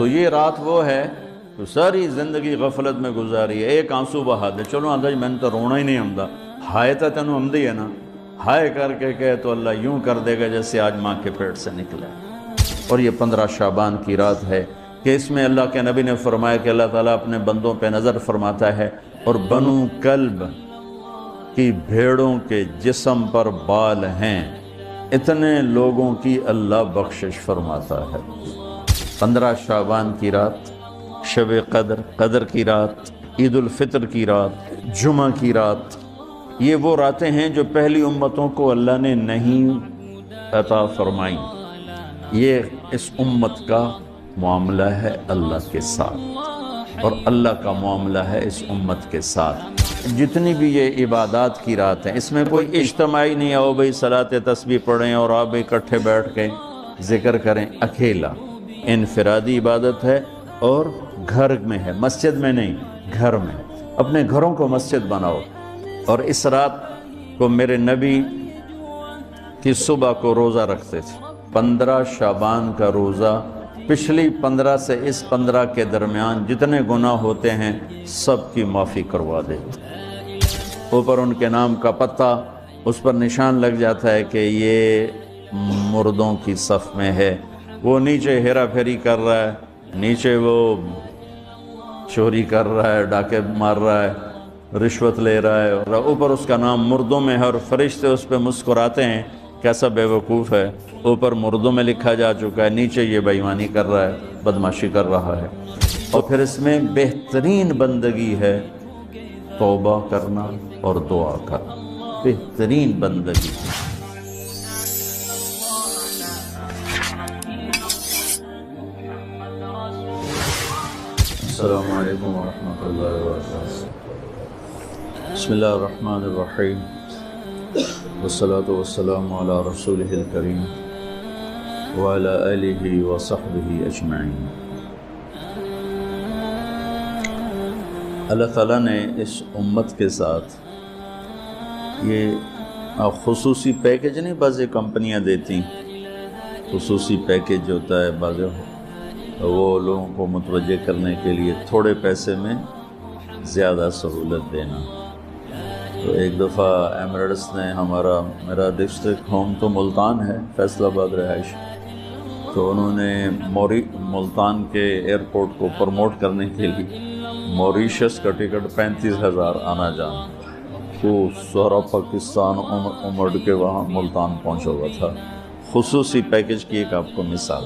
تو یہ رات وہ ہے تو ساری زندگی غفلت میں گزاری ہے، ایک آنسو بہا دے، چلو آدھا جی میں نے تو رونا ہی نہیں آمدا، ہائے تا تینوں آمدی ہے نا، ہائے کر کے کہے تو اللہ یوں کر دے گا جیسے آج ماں کے پیٹ سے نکلا ہے۔ اور یہ 15 شعبان کی رات ہے کہ اس میں اللہ کے نبی نے فرمایا کہ اللہ تعالیٰ اپنے بندوں پہ نظر فرماتا ہے اور بنو کلب کی بھیڑوں کے جسم پر بال ہیں، اتنے لوگوں کی اللہ بخشش فرماتا ہے۔ 15 شعبان کی رات، شب قدر کی رات، عید الفطر کی رات، جمعہ کی رات، یہ وہ راتیں ہیں جو پہلی امتوں کو اللہ نے نہیں عطا فرمائیں۔ یہ اس امت کا معاملہ ہے اللہ کے ساتھ اور اللہ کا معاملہ ہے اس امت کے ساتھ۔ جتنی بھی یہ عبادات کی رات ہیں اس میں کوئی اجتماعی نہیں آؤ بھئی صلاۃ تسبیح پڑھیں اور آپ اکٹھے بیٹھ کے ذکر کریں، اکیلا انفرادی عبادت ہے اور گھر میں ہے، مسجد میں نہیں، گھر میں۔ اپنے گھروں کو مسجد بناؤ۔ اور اس رات کو میرے نبی کی صبح کو روزہ رکھتے تھے، 15 شعبان کا روزہ، پچھلی 15 سے اس 15 کے درمیان جتنے گناہ ہوتے ہیں سب کی معافی کروا دے۔ اوپر ان کے نام کا پتہ، اس پر نشان لگ جاتا ہے کہ یہ مردوں کی صف میں ہے۔ وہ نیچے ہیرا پھیری کر رہا ہے، نیچے وہ چوری کر رہا ہے، ڈاکے مار رہا ہے، رشوت لے رہا ہے، اور اوپر اس کا نام مردوں میں ہے اور فرشتے اس پہ مسکراتے ہیں، کیسا بے وقوف ہے، اوپر مردوں میں لکھا جا چکا ہے، نیچے یہ بے ایمانی کر رہا ہے، بدماشی کر رہا ہے۔ اور پھر اس میں بہترین بندگی ہے توبہ کرنا اور دعا کرنا، بہترین بندگی۔ السلام علیکم ورحمۃ اللہ وبرکاتہ۔ بسم اللہ الرحمن الرحیم، والصلاة والسلام علی رسولہ الکریم وعلی آلہ وصحبہ اجمعین۔ اللہ تعالیٰ نے اس امت کے ساتھ یہ خصوصی پیکج نہیں، بعض کمپنیاں دیتی خصوصی پیکج ہوتا ہے، بعض وہ لوگوں کو متوجہ کرنے کے لیے تھوڑے پیسے میں زیادہ سہولت دینا۔ تو ایک دفعہ ایمریٹس نے میرا ڈسٹرکٹ ہوم تو ملتان ہے، فیصل آباد رہائش، تو انہوں نے ملتان کے ایئرپورٹ کو پروموٹ کرنے کے لیے موریشس کا ٹکٹ 35,000 آنا جانا، تو سارا پاکستان امڑ کے وہاں ملتان پہنچا ہوا تھا۔ خصوصی پیکج کی ایک آپ کو مثال،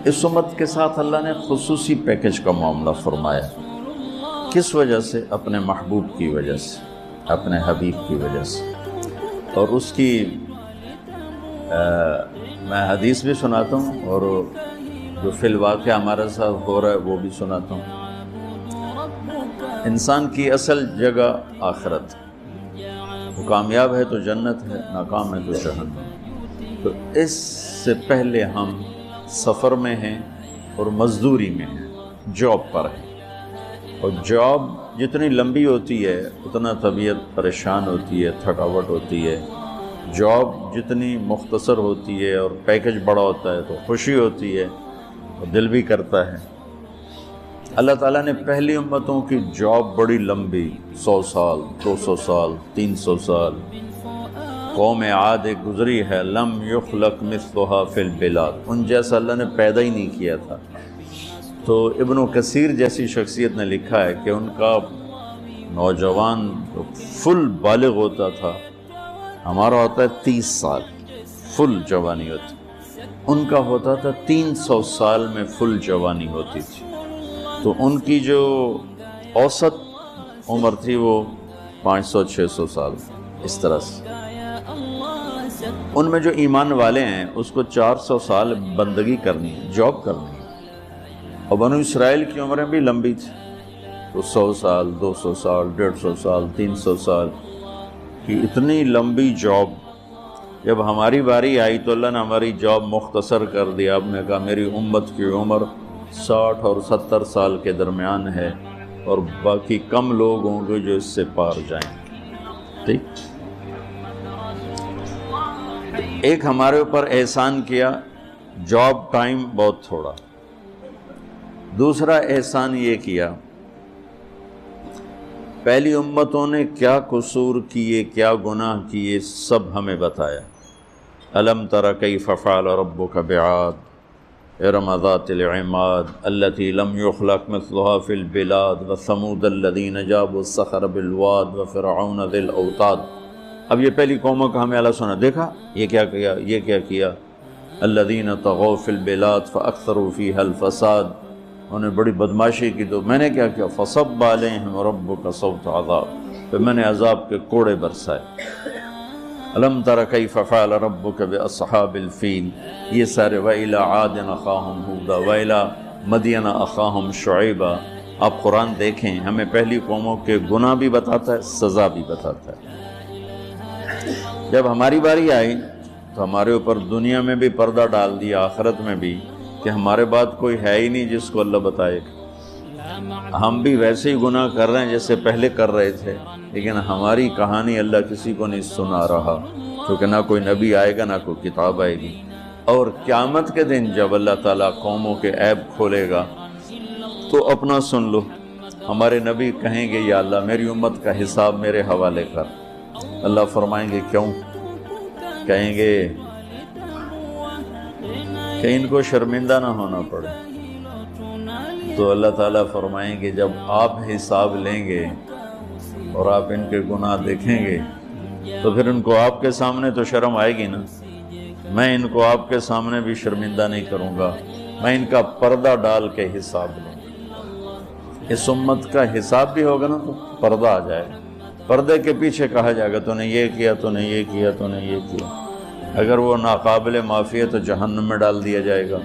اس امت کے ساتھ اللہ نے خصوصی پیکج کا معاملہ فرمایا۔ کس وجہ سے؟ اپنے محبوب کی وجہ سے، اپنے حبیب کی وجہ سے۔ اور اس کی میں حدیث بھی سناتا ہوں اور جو فی الواقع ہمارے ساتھ ہو رہا ہے وہ بھی سناتا ہوں۔ انسان کی اصل جگہ آخرت، وہ کامیاب ہے تو جنت ہے، ناکام ہے تو جہنم۔ تو اس سے پہلے ہم سفر میں ہیں اور مزدوری میں ہیں، جاب پر ہیں، اور جاب جتنی لمبی ہوتی ہے اتنا طبیعت پریشان ہوتی ہے، تھکاوٹ ہوتی ہے۔ جاب جتنی مختصر ہوتی ہے اور پیکج بڑا ہوتا ہے تو خوشی ہوتی ہے اور دل بھی کرتا ہے۔ اللہ تعالیٰ نے پہلی امتوں کی جاب بڑی لمبی، 100 سال، 200 سال، 300 سال۔ قوم عاد ایک گزری ہے، لم یخلق مثلها فی البلاد، ان جیسا اللہ نے پیدا ہی نہیں کیا تھا۔ تو ابن کثیر جیسی شخصیت نے لکھا ہے کہ ان کا نوجوان فل بالغ ہوتا تھا، ہمارا ہوتا ہے 30 سال فل جوانی ہوتی، ان کا ہوتا تھا 300 سال میں فل جوانی ہوتی تھی۔ تو ان کی جو اوسط عمر تھی وہ 500-600 سال، اس طرح سے۔ ان میں جو ایمان والے ہیں اس کو 400 سال بندگی کرنی ہے، جاب کرنی ہے۔ اور بنو اسرائیل کی عمریں بھی لمبی تھی، تو 100 سال، 200 سال، 150 سال، 300 سال کی اتنی لمبی جاب۔ جب ہماری باری آئی تو اللہ نے ہماری جاب مختصر کر دیا۔ آپ نے کہا میری امت کی عمر 60 اور 70 سال کے درمیان ہے اور باقی کم لوگ ہوں گے جو اس سے پار جائیں۔ ٹھیک، ایک ہمارے اوپر احسان کیا، جاب ٹائم بہت تھوڑا، دوسرا احسان یہ کیا، پہلی امتوں نے کیا قصور کیے، کیا گناہ کیے، سب ہمیں بتایا۔ الم تر کیف فعل ربک بعاد ارم ذات العماد التي لم يخلق مثلها في البلاد وثمود الذين جابوا الصخر بالواد وفرعون ذي الاوتاد۔ اب یہ پہلی قوموں کا ہمیں اللہ سنا، دیکھا یہ کیا کیا، یہ کیا کیا، الذين طغوا في البلاد فاكثروا فيها الفساد، انہوں نے بڑی بدماشی کی، تو میں نے کیا کیا، فصب علیہم ربک صوت عذاب، پھر میں نے عذاب کے کوڑے برسائے۔ الم تر کیف فعل ربک باصحاب الفیل، یہ سارے وَإِلَىٰ عَادٍ أَخَاهُمْ هُودًا وَإِلَىٰ مَدْيَنَ أَخَاهُمْ شُعَيْبًا۔ آپ قرآن دیکھیں، ہمیں پہلی قوموں کے گناہ بھی بتاتا ہے، سزا بھی بتاتا ہے۔ جب ہماری باری آئی تو ہمارے اوپر دنیا میں بھی پردہ ڈال دیا، آخرت میں بھی، کہ ہمارے بعد کوئی ہے ہی نہیں جس کو اللہ بتائے گا۔ ہم بھی ویسے ہی گناہ کر رہے ہیں جیسے پہلے کر رہے تھے، لیکن ہماری کہانی اللہ کسی کو نہیں سنا رہا، کیونکہ نہ کوئی نبی آئے گا، نہ کوئی کتاب آئے گی۔ اور قیامت کے دن جب اللہ تعالیٰ قوموں کے عیب کھولے گا تو اپنا سن لو، ہمارے نبی کہیں گے یا اللہ میری امت کا حساب میرے حوالے کر۔ اللہ فرمائیں گے کیوں؟ کہیں گے کہ ان کو شرمندہ نہ ہونا پڑے۔ تو اللہ تعالیٰ فرمائیں گے جب آپ حساب لیں گے اور آپ ان کے گناہ دیکھیں گے تو پھر ان کو آپ کے سامنے تو شرم آئے گی نا، میں ان کو آپ کے سامنے بھی شرمندہ نہیں کروں گا، میں ان کا پردہ ڈال کے حساب لوں گا۔ اس امت کا حساب بھی ہوگا نا تو پردہ آ جائے گا، پردے کے پیچھے کہا جائے گا تو نے یہ کیا، تو نے یہ کیا، تو نے یہ کیا۔ اگر وہ ناقابل معافی ہے تو جہنم میں ڈال دیا جائے گا،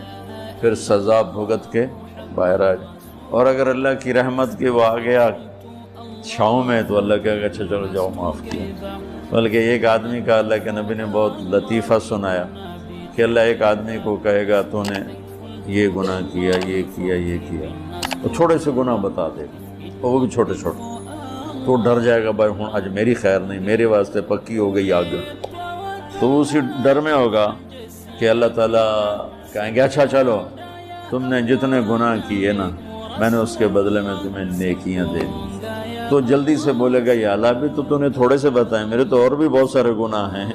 پھر سزا بھگت کے باہر آ جائے۔ اور اگر اللہ کی رحمت کے وہ آ گیا چھاؤں میں تو اللہ کہے گا اچھا چلو جاؤ معاف کیا۔ بلکہ ایک آدمی کا اللہ کے نبی نے بہت لطیفہ سنایا کہ اللہ ایک آدمی کو کہے گا تو نے یہ گناہ کیا، یہ کیا، یہ کیا، تو چھوٹے سے گناہ بتا دے گا، وہ بھی چھوٹے چھوٹے، تو ڈر جائے گا بھائی ہوں آج میری خیر نہیں، میرے واسطے پکی ہو گئی آگ۔ تو اسی ڈر میں ہوگا کہ اللہ تعالیٰ کہیں گے اچھا چلو تم نے جتنے گناہ کیے نا میں نے اس کے بدلے میں تمہیں نیکیاں دے دی۔ تو جلدی سے بولے گا یا اللہ بھی تو نے تھوڑے سے بتائے، میرے تو اور بھی بہت سارے گناہ ہیں،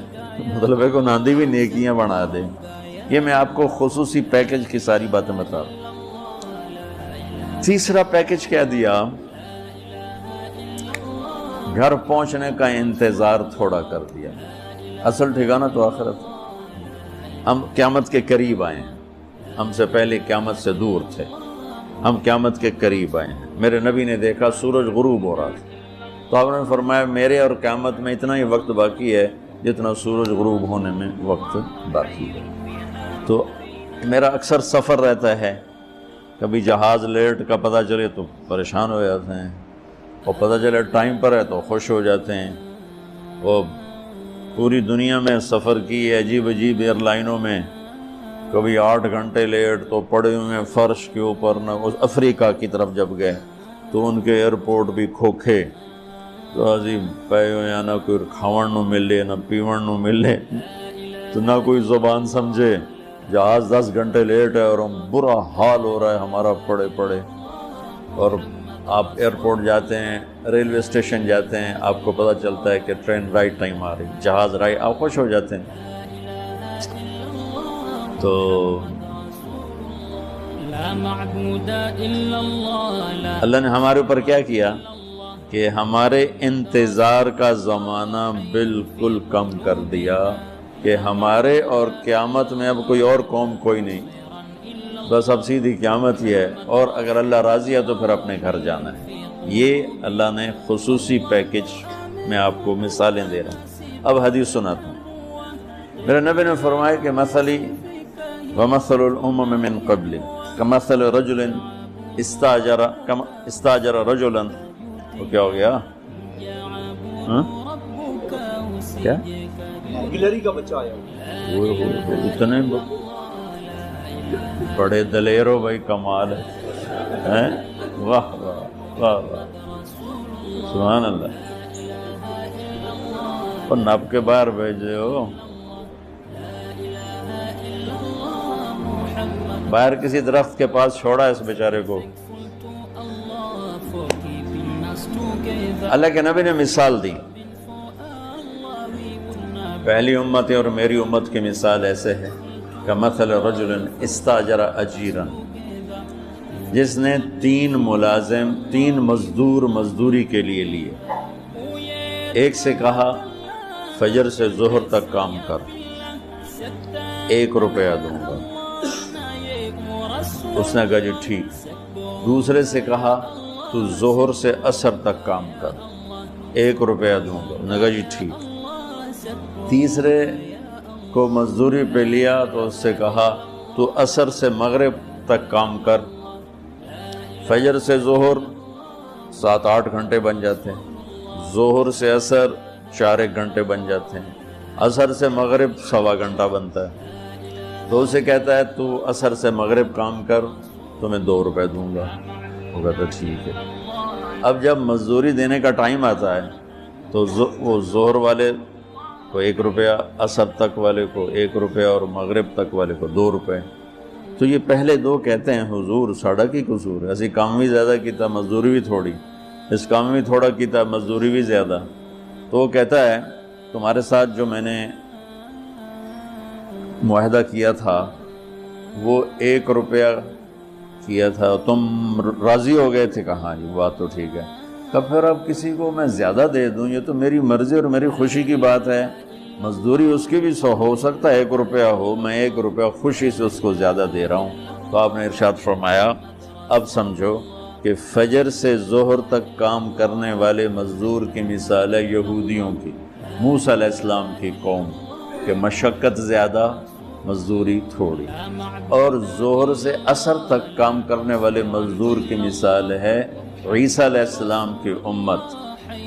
مطلب ہے کو ناندی بھی نیکیاں بنا دے۔ یہ میں آپ کو خصوصی پیکج کی ساری باتیں بتا رہا ہوں۔ تیسرا پیکج کیا دیا؟ گھر پہنچنے کا انتظار تھوڑا کر دیا۔ اصل ٹھکانہ تو آخرت، ہم قیامت کے قریب آئے ہیں، ہم سے پہلے قیامت سے دور تھے، ہم قیامت کے قریب آئے ہیں۔ میرے نبی نے دیکھا سورج غروب ہو رہا تھا، تو آپ نے فرمایا میرے اور قیامت میں اتنا ہی وقت باقی ہے جتنا سورج غروب ہونے میں وقت باقی ہے۔ تو میرا اکثر سفر رہتا ہے، کبھی جہاز لیٹ کا پتہ چلے تو پریشان ہو جاتے ہیں، اور پتہ چلے ٹائم پر ہے تو خوش ہو جاتے ہیں۔ وہ پوری دنیا میں سفر کی عجیب عجیب ایئر لائنوں میں، کبھی 8 گھنٹے لیٹ تو پڑے ہوئے فرش کے اوپر، نہ اس افریقہ کی طرف جب گئے تو ان کے ایئرپورٹ بھی کھوکھے، تو عظیم پے ہوئے، نہ کوئی کھاون نو ملے نہ پیون نو ملے، تو نہ کوئی زبان سمجھے، جہاز 10 گھنٹے لیٹ ہے اور ہم برا حال ہو رہا ہے ہمارا پڑے پڑے۔ اور آپ ایئرپورٹ جاتے ہیں، ریلوے اسٹیشن جاتے ہیں، آپ کو پتہ چلتا ہے کہ ٹرین رائٹ ٹائم آ رہی، جہاز رائٹ، آپ خوش ہو جاتے ہیں۔ تو اللہ نے ہمارے اوپر کیا کیا کہ ہمارے انتظار کا زمانہ بالکل کم کر دیا، کہ ہمارے اور قیامت میں اب کوئی اور قوم کوئی نہیں، بس اب سیدھی قیامت ہی ہے، اور اگر اللہ راضی ہے تو پھر اپنے گھر جانا ہے۔ یہ اللہ نے خصوصی پیکج میں آپ کو مثالیں دے رہا ہوں۔ اب حدیث سناتا ہوں۔ میرے نبی نے فرمایا کہ مثلی ومثل الامم من قبل کمثل رجل استاجر رجلا، وہ کیا ہو گیا؟ کیا گلری کا بچہ آیا، اتنے بڑے دلیر ہو بھائی، کمال ہے، واہ واہ واہ واہ، سبحان اللہ۔ اور نب کے باہر بھیجے ہو، باہر کسی درخت کے پاس چھوڑا اس بیچارے کو. اللہ کے نبی نے مثال دی. پہلی امت اور میری امت کی مثال ایسے ہے کہ مثل رجل استاجر اجیرا، جس نے 3 ملازم 3 مزدور مزدوری کے لیے لیے. ایک سے کہا فجر سے ظہر تک کام کر، 1 روپیہ دوں گا. اس نے کہا جی ٹھیک. دوسرے سے کہا تو ظہر سے عصر تک کام کر، 1 روپیہ دوں گا. اس نے کہا جی ٹھیک. تیسرے کو مزدوری پہ لیا تو اس سے کہا تو عصر سے مغرب تک کام کر. فجر سے ظہر 7-8 گھنٹے بن جاتے ہیں، ظہر سے عصر 4-1 گھنٹے بن جاتے ہیں، عصر سے مغرب 1.25 گھنٹہ بنتا ہے. تو اسے کہتا ہے تو عصر سے مغرب کام کر، تو میں 2 روپے دوں گا. وہ کہتا ہے ٹھیک ہے. اب جب مزدوری دینے کا ٹائم آتا ہے تو وہ ظہر والے کو 1 روپیہ، عصر تک والے کو 1 روپیہ اور مغرب تک والے کو 2 روپے. تو یہ پہلے 2 کہتے ہیں حضور ساڑا کی قصور ہے، اسی کام بھی زیادہ کیتا مزدوری بھی تھوڑی، اس کام بھی تھوڑا کیتا مزدوری بھی زیادہ. تو وہ کہتا ہے تمہارے ساتھ جو میں نے معاہدہ کیا تھا وہ 1 روپیہ کیا تھا، تم راضی ہو گئے تھے. کہا جی بات تو ٹھیک ہے. تب پھر اب کسی کو میں زیادہ دے دوں یہ تو میری مرضی اور میری خوشی کی بات ہے. مزدوری اس کی بھی 100 ہو سکتا ہے 1 روپیہ ہو، میں 1 روپیہ خوشی سے اس کو زیادہ دے رہا ہوں. تو آپ نے ارشاد فرمایا اب سمجھو کہ فجر سے ظہر تک کام کرنے والے مزدور کی مثال ہے یہودیوں کی، موسیٰ علیہ السلام کی قوم، کہ مشقت زیادہ مزدوری تھوڑی. اور ظہر سے عصر تک کام کرنے والے مزدور کی مثال ہے عیسیٰ علیہ السلام کی امت،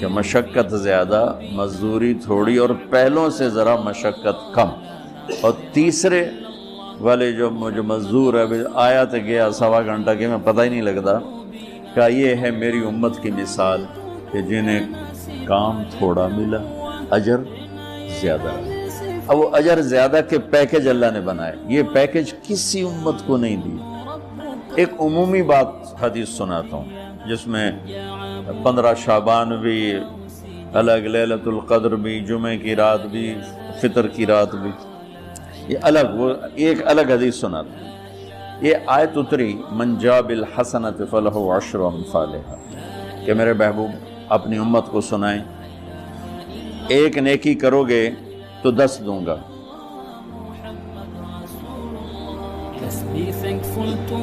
کہ مشقت زیادہ مزدوری تھوڑی اور پہلوں سے ذرا مشقت کم. اور تیسرے والے جو مزدور ہے آیا تو گیا 1.25 گھنٹہ کے میں پتہ ہی نہیں لگتا، کہ یہ ہے میری امت کی مثال کہ جنہیں کام تھوڑا ملا اجر زیادہ. اب وہ اجر زیادہ کے پیکج اللہ نے بنائے، یہ پیکج کسی امت کو نہیں دی. ایک عمومی بات حدیث سناتا ہوں جس میں 15 شعبان بھی الگ، لیلۃ القدر بھی، جمعہ کی رات بھی، فطر کی رات بھی، یہ الگ، وہ ایک الگ حدیث سناتا ہوں. یہ آیت اتری من جاء بالحسنۃ فلہ 10 امثالھا، کہ میرے محبوب اپنی امت کو سنائیں 1 نیکی کرو گے تو 10 دوں گا.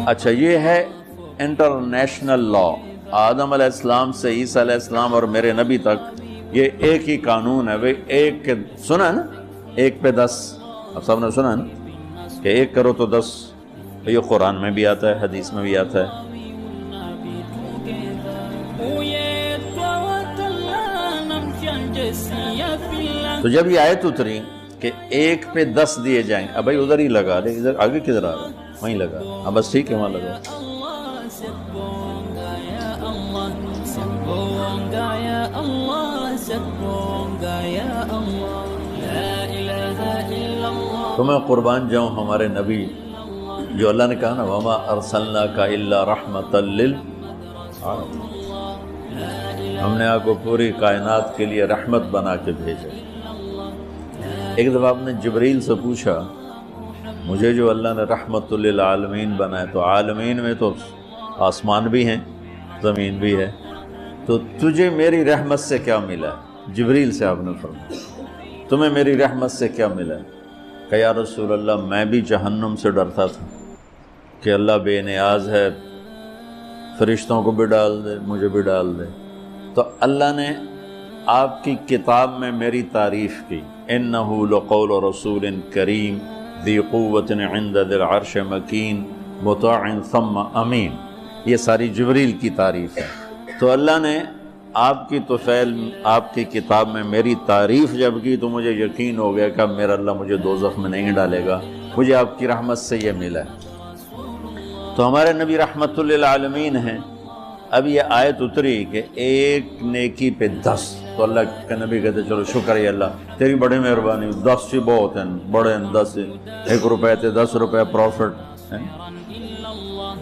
اچھا یہ ہے انٹرنیشنل لا، آدم علیہ السلام سے عیسیٰ علیہ السلام اور میرے نبی تک یہ ایک ہی قانون ہے. بھئی 1 کے سنا نا، 1 پہ 10، اب سب نے سنا نا کہ 1 کرو تو 10. یہ قرآن میں بھی آتا ہے، حدیث میں بھی آتا ہے. تو جب یہ آیت اتری کہ 1 پہ 10 دیے جائیں، اب بھائی ادھر ہی لگا لے، ادھر آگے کدھر آ رہا ہے، وہیں لگا. اب بس ٹھیک ہے وہاں لگا. تو میں قربان جاؤں ہمارے نبی جو اللہ نے کہا نا وما ارسلناک الا رحمۃ للعالمین، ہم نے آپ کو پوری کائنات کے لیے رحمت بنا کے بھیجا. ایک دفعہ آپ نے جبریل سے پوچھا مجھے جو اللہ نے رحمت للعالمین بنایا، تو عالمین میں تو آسمان بھی ہیں زمین بھی ہے، تو تجھے میری رحمت سے کیا ملا؟ جبریل سے آپ نے فرمایا تمہیں میری رحمت سے کیا ملا؟ کہ یا رسول اللہ میں بھی جہنم سے ڈرتا تھا کہ اللہ بے نیاز ہے، فرشتوں کو بھی ڈال دے مجھے بھی ڈال دے. تو اللہ نے آپ کی کتاب میں میری تعریف کی، انہ لقول رسول کریم ذی قوت عند ذی العرش مکین مطاع ثم امین. یہ ساری جبریل کی تعریف ہے. تو اللہ نے آپ کی طفیل آپ کی کتاب میں میری تعریف جب کی تو مجھے یقین ہو گیا کہ اب میرا اللہ مجھے دوزخ میں نہیں ڈالے گا، مجھے آپ کی رحمت سے یہ ملا ہے. تو ہمارے نبی رحمت للعالمین ہیں. اب یہ آیت اتری کہ 1 نیکی پہ 10، تو اللہ کے نبی کہتے چلو شکر ہے اللہ تیری بڑی مہربانی، 10 سے بہت ہیں، بڑے ہیں 10، 1 روپے تھے 10 روپے پروفٹ ہیں.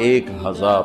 1000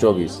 24,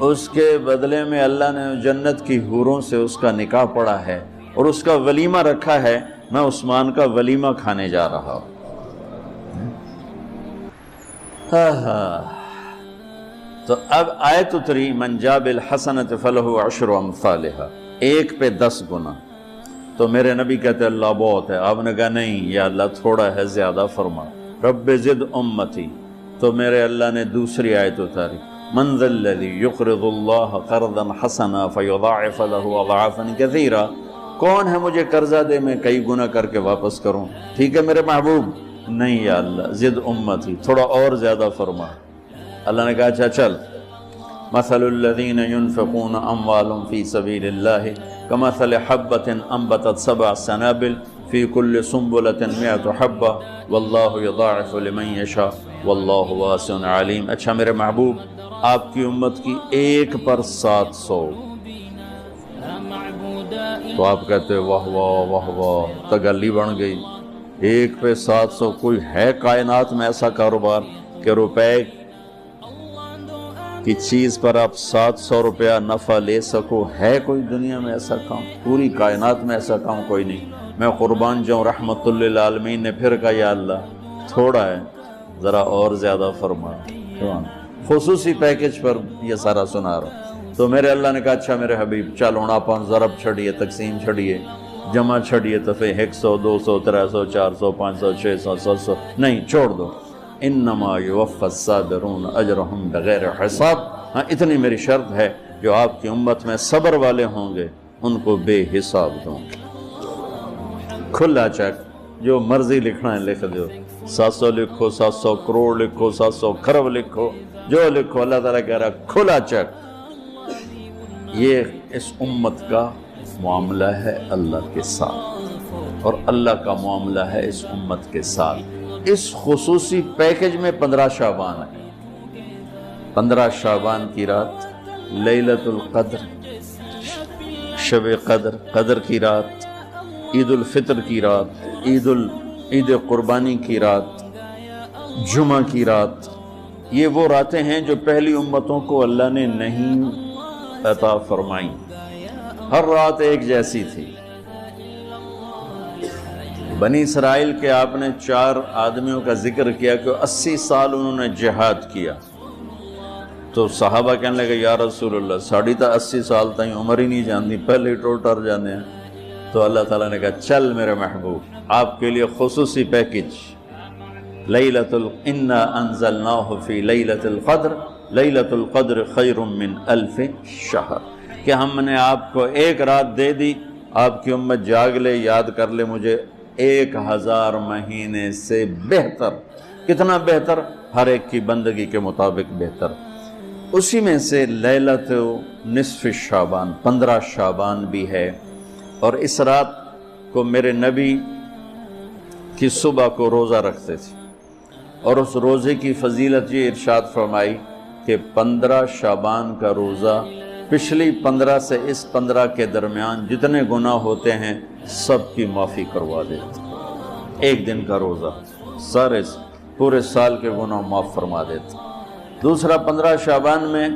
اس کے بدلے میں اللہ نے جنت کی حوروں سے اس کا نکاح پڑھا ہے اور اس کا ولیمہ رکھا ہے، میں عثمان کا ولیمہ کھانے جا رہا ہوں۔ تو اب آیت اتری من جاء بالحسنۃ فلہ عشر امثالھا، 1 پہ 10 گنا۔ تو میرے نبی کہتے اللہ بہت ہے، آپ نے کہا نہیں یا اللہ تھوڑا ہے، زیادہ فرما، رب زد امتی۔ تو میرے اللہ نے دوسری آیت اتاری من ذا الذی یقرض اللہ قرضا حسنا فیضاعف له اضعافا کثیرا، کون ہے مجھے قرضہ دے میں کئی گنا کر کے واپس کروں؟ ٹھیک ہے میرے محبوب، نہیں یا اللہ زد امتی، تھوڑا اور زیادہ فرما۔ اللہ نے کہا اچھا چل، مثل الذین ينفقون اموالهم فی سبیل اللہ کمثل حبۃ انبتت 7 سنابل فی کل سنبلۃ 100 حبۃ واللہ یضاعف لمن یشاء واللہ واسع علیم۔ اچھا میرے محبوب، آپ کی امت کی 1 پر 700، تو آپ کہتے واہ واہ واہ واہ، تگلی بن گئی، 1 پہ 700۔ کوئی ہے کائنات میں ایسا کاروبار کہ روپے کی چیز پر آپ 700 روپیہ نفع لے سکو؟ ہے کوئی دنیا میں ایسا کام؟ پوری کائنات میں ایسا کام کوئی نہیں۔ میں قربان جاؤں، رحمت للعالمین نے پھر کہا یا اللہ تھوڑا ہے، ذرا اور زیادہ فرما۔ خصوصی پیکج پر یہ سارا سنا رہا ہوں۔ تو میرے اللہ نے کہا اچھا میرے حبیب چل ہونا پان ضرب چھڑیے، تقسیم چھڑیے، جمع چھڑیے، دفعہ 100 200 300 400 500 600 700 نہیں، چھوڑ دو۔ انما یوفی الصابرون اجرہم بغیر حساب، ہاں اتنی میری شرط ہے، جو آپ کی امت میں صبر والے ہوں گے ان کو بے حساب دوں گے۔ کھلا چیک، جو مرضی لکھنا ہے لکھ دو، 700 لکھو، 700 کروڑ لکھو، 700 کھرب لکھو، جو لکھو، اللہ تعالیٰ کہہ رہا کھلا چیک۔ یہ اس امت کا معاملہ ہے اللہ کے ساتھ، اور اللہ کا معاملہ ہے اس امت کے ساتھ۔ اس خصوصی پیکج میں 15 شعبان ہے۔ 15 شعبان کی رات لیلۃ القدر، شب قدر، قدر کی رات، عید الفطر کی رات، عید قربانی کی رات، جمعہ کی رات، یہ وہ راتیں ہیں جو پہلی امتوں کو اللہ نے نہیں عطا فرمائیں۔ ہر رات ایک جیسی تھی۔ بنی اسرائیل کے آپ نے 4 آدمیوں کا ذکر کیا کہ 80 سال انہوں نے جہاد کیا، تو صحابہ کہنے لگے یا رسول اللہ ساڑھی تا 80 سال تائیں عمر ہی نہیں جاندی، پہلے ہی ٹوٹر جانے ہیں۔ تو اللہ تعالیٰ نے کہا چل میرے محبوب، آپ کے لیے خصوصی پیکج، انا انزلناہ فی لیلۃ القدر، لیلۃ القدر خیر من 1000 شہر، کہ ہم نے آپ کو 1 رات دے دی، آپ کی امت جاگ لے، یاد کر لے مجھے، 1000 مہینے سے بہتر۔ کتنا بہتر؟ ہر ایک کی بندگی کے مطابق بہتر۔ اسی میں سے لیلۃ نصف شعبان، 15 شعبان بھی ہے، اور اس رات کو میرے نبی کی صبح کو روزہ رکھتے تھے، اور اس روزے کی فضیلت یہ ارشاد فرمائی کہ 15 شعبان کا روزہ پچھلی 15 سے اس 15 کے درمیان جتنے گناہ ہوتے ہیں سب کی معافی کروا دیتے۔ 1 دن کا روزہ سارے پورے سال کے گناہ معاف فرما دیتے۔ دوسرا 15 شعبان میں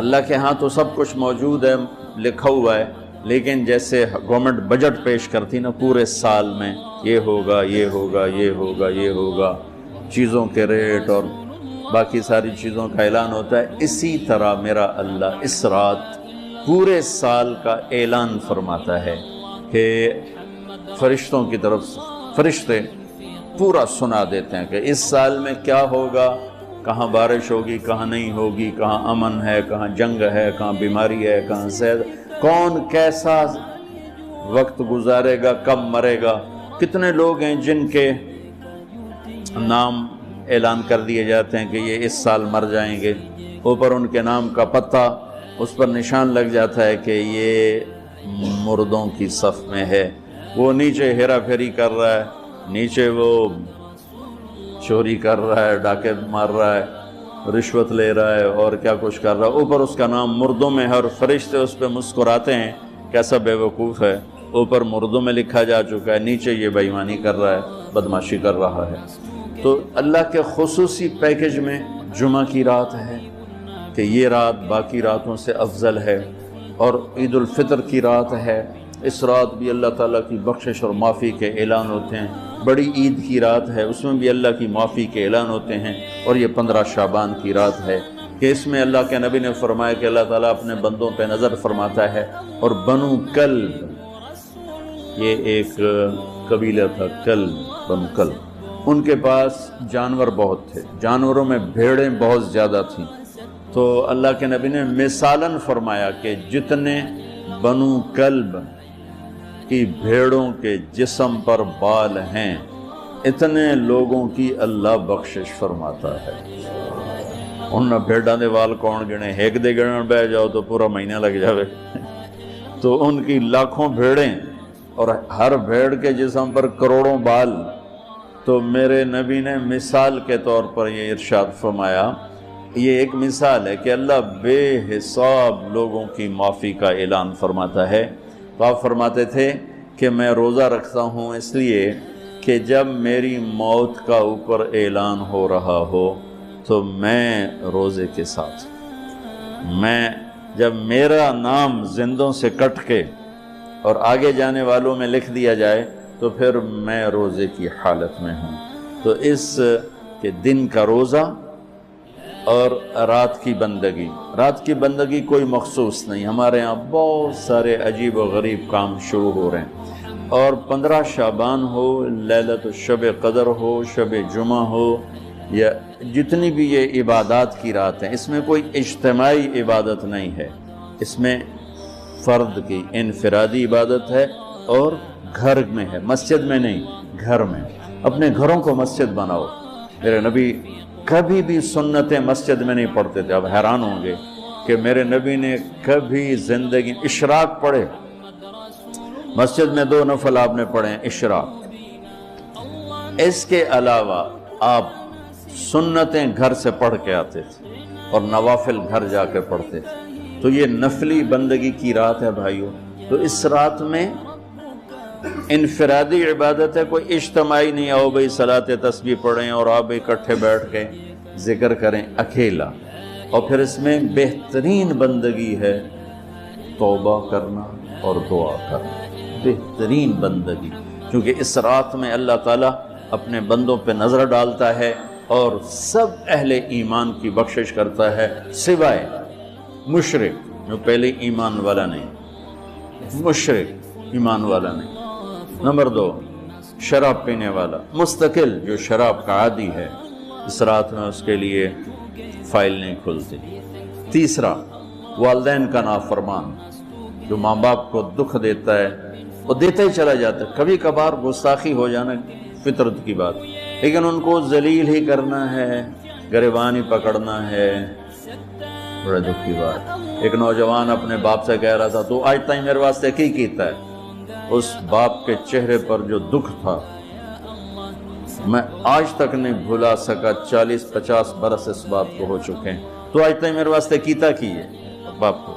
اللہ کے ہاں تو سب کچھ موجود ہے، لکھا ہوا ہے، لیکن جیسے گورنمنٹ بجٹ پیش کرتی نا پورے سال میں، یہ ہوگا یہ ہوگا یہ ہوگا یہ ہوگا، چیزوں کے ریٹ اور باقی ساری چیزوں کا اعلان ہوتا ہے، اسی طرح میرا اللہ اس رات پورے سال کا اعلان فرماتا ہے کہ فرشتوں کی طرف سے فرشتے پورا سنا دیتے ہیں کہ اس سال میں کیا ہوگا، کہاں بارش ہوگی، کہاں نہیں ہوگی، کہاں امن ہے، کہاں جنگ ہے، کہاں بیماری ہے، کہاں صحت، کون کیسا وقت گزارے گا، کب مرے گا، کتنے لوگ ہیں جن کے نام اعلان کر دیے جاتے ہیں کہ یہ اس سال مر جائیں گے، اوپر ان کے نام کا پتہ اس پر نشان لگ جاتا ہے کہ یہ مردوں کی صف میں ہے۔ وہ نیچے ہیرا پھیری کر رہا ہے، نیچے وہ چوری کر رہا ہے، ڈاکے مار رہا ہے، رشوت لے رہا ہے اور کیا کچھ کر رہا ہے، اوپر اس کا نام مردوں میں ہے، اور فرشتے اس پہ مسکراتے ہیں کیسا بے وقوف ہے، اوپر مردوں میں لکھا جا چکا ہے، نیچے یہ بے ایمانی کر رہا ہے، بدماشی کر رہا ہے۔ تو اللہ کے خصوصی پیکج میں جمعہ کی رات ہے، کہ یہ رات باقی راتوں سے افضل ہے اور عید الفطر کی رات ہے، اس رات بھی اللہ تعالیٰ کی بخشش اور معافی کے اعلان ہوتے ہیں، بڑی عید کی رات ہے، اس میں بھی اللہ کی معافی کے اعلان ہوتے ہیں، اور یہ 15 شعبان کی رات ہے کہ اس میں اللہ کے نبی نے فرمایا کہ اللہ تعالیٰ اپنے بندوں پہ نظر فرماتا ہے، اور بنو کلب، یہ ایک قبیلہ تھا کلب، بنو کلب، ان کے پاس جانور بہت تھے، جانوروں میں بھیڑیں بہت زیادہ تھیں، تو اللہ کے نبی نے مثالاً فرمایا کہ جتنے بنو کلب کی بھیڑوں کے جسم پر بال ہیں اتنے لوگوں کی اللہ بخشش فرماتا ہے۔ ان بھیڑاں دے وال کون گنے، ایک دے گنن بہ جاؤ تو پورا مہینہ لگ جاوے، تو ان کی لاکھوں بھیڑیں اور ہر بھیڑ کے جسم پر کروڑوں بال، تو میرے نبی نے مثال کے طور پر یہ ارشاد فرمایا، یہ ایک مثال ہے کہ اللہ بے حساب لوگوں کی معافی کا اعلان فرماتا ہے۔ تو آپ فرماتے تھے کہ میں روزہ رکھتا ہوں اس لیے کہ جب میری موت کا اوپر اعلان ہو رہا ہو تو میں روزے کے ساتھ، میں جب میرا نام زندوں سے کٹ کے اور آگے جانے والوں میں لکھ دیا جائے تو پھر میں روزے کی حالت میں ہوں۔ تو اس کے دن کا روزہ اور رات کی بندگی، رات کی بندگی کوئی مخصوص نہیں، ہمارے ہاں بہت سارے عجیب و غریب کام شروع ہو رہے ہیں، اور 15 شعبان ہو، لیلۃ الشب قدر ہو، شب جمعہ ہو، یا جتنی بھی یہ عبادات کی رات ہیں، اس میں کوئی اجتماعی عبادت نہیں ہے، اس میں فرد کی انفرادی عبادت ہے اور گھر میں ہے، مسجد میں نہیں، گھر میں۔ اپنے گھروں کو مسجد بناؤ۔ میرے نبی کبھی بھی سنتیں مسجد میں نہیں پڑھتے تھے، اب حیران ہوں گے کہ میرے نبی نے کبھی زندگی اشراق پڑھے، مسجد میں 2 نفل آپ نے پڑھے ہیں اشراق، اس کے علاوہ آپ سنتیں گھر سے پڑھ کے آتے تھے اور نوافل گھر جا کے پڑھتے تھے۔ تو یہ نفلی بندگی کی رات ہے بھائیو، تو اس رات میں انفرادی عبادت ہے، کوئی اجتماعی نہیں، آؤ بھئی صلاۃ تسبیح پڑھیں اور آپ اکٹھے بیٹھ کے ذکر کریں، اکیلا۔ اور پھر اس میں بہترین بندگی ہے توبہ کرنا اور دعا کرنا، بہترین بندگی، کیونکہ اس رات میں اللہ تعالیٰ اپنے بندوں پہ نظر ڈالتا ہے اور سب اہل ایمان کی بخشش کرتا ہے، سوائے مشرک جو پہلے ایمان والا نہیں، مشرک ایمان والا نہیں۔ نمبر 2، شراب پینے والا، مستقل جو شراب کا عادی ہے، اس رات میں اس کے لیے فائل نہیں کھلتی۔ تیسرا، والدین کا نافرمان، جو ماں باپ کو دکھ دیتا ہے، وہ دیتا ہی چلا جاتا ہے، کبھی کبھار گستاخی ہو جانا فطرت کی بات، لیکن ان کو ذلیل ہی کرنا ہے، گریبان ہی پکڑنا ہے، بڑے دکھ کی بات۔ ایک نوجوان اپنے باپ سے کہہ رہا تھا تو آج تک میرے واسطے کی کیتا ہے، اس باپ کے چہرے پر جو دکھ تھا میں آج تک نہیں بھلا سکا، 40-50 برس اس بات کو ہو چکے ہیں، تو آج تک میرے واسطے کیتا کی ہے باپ کو۔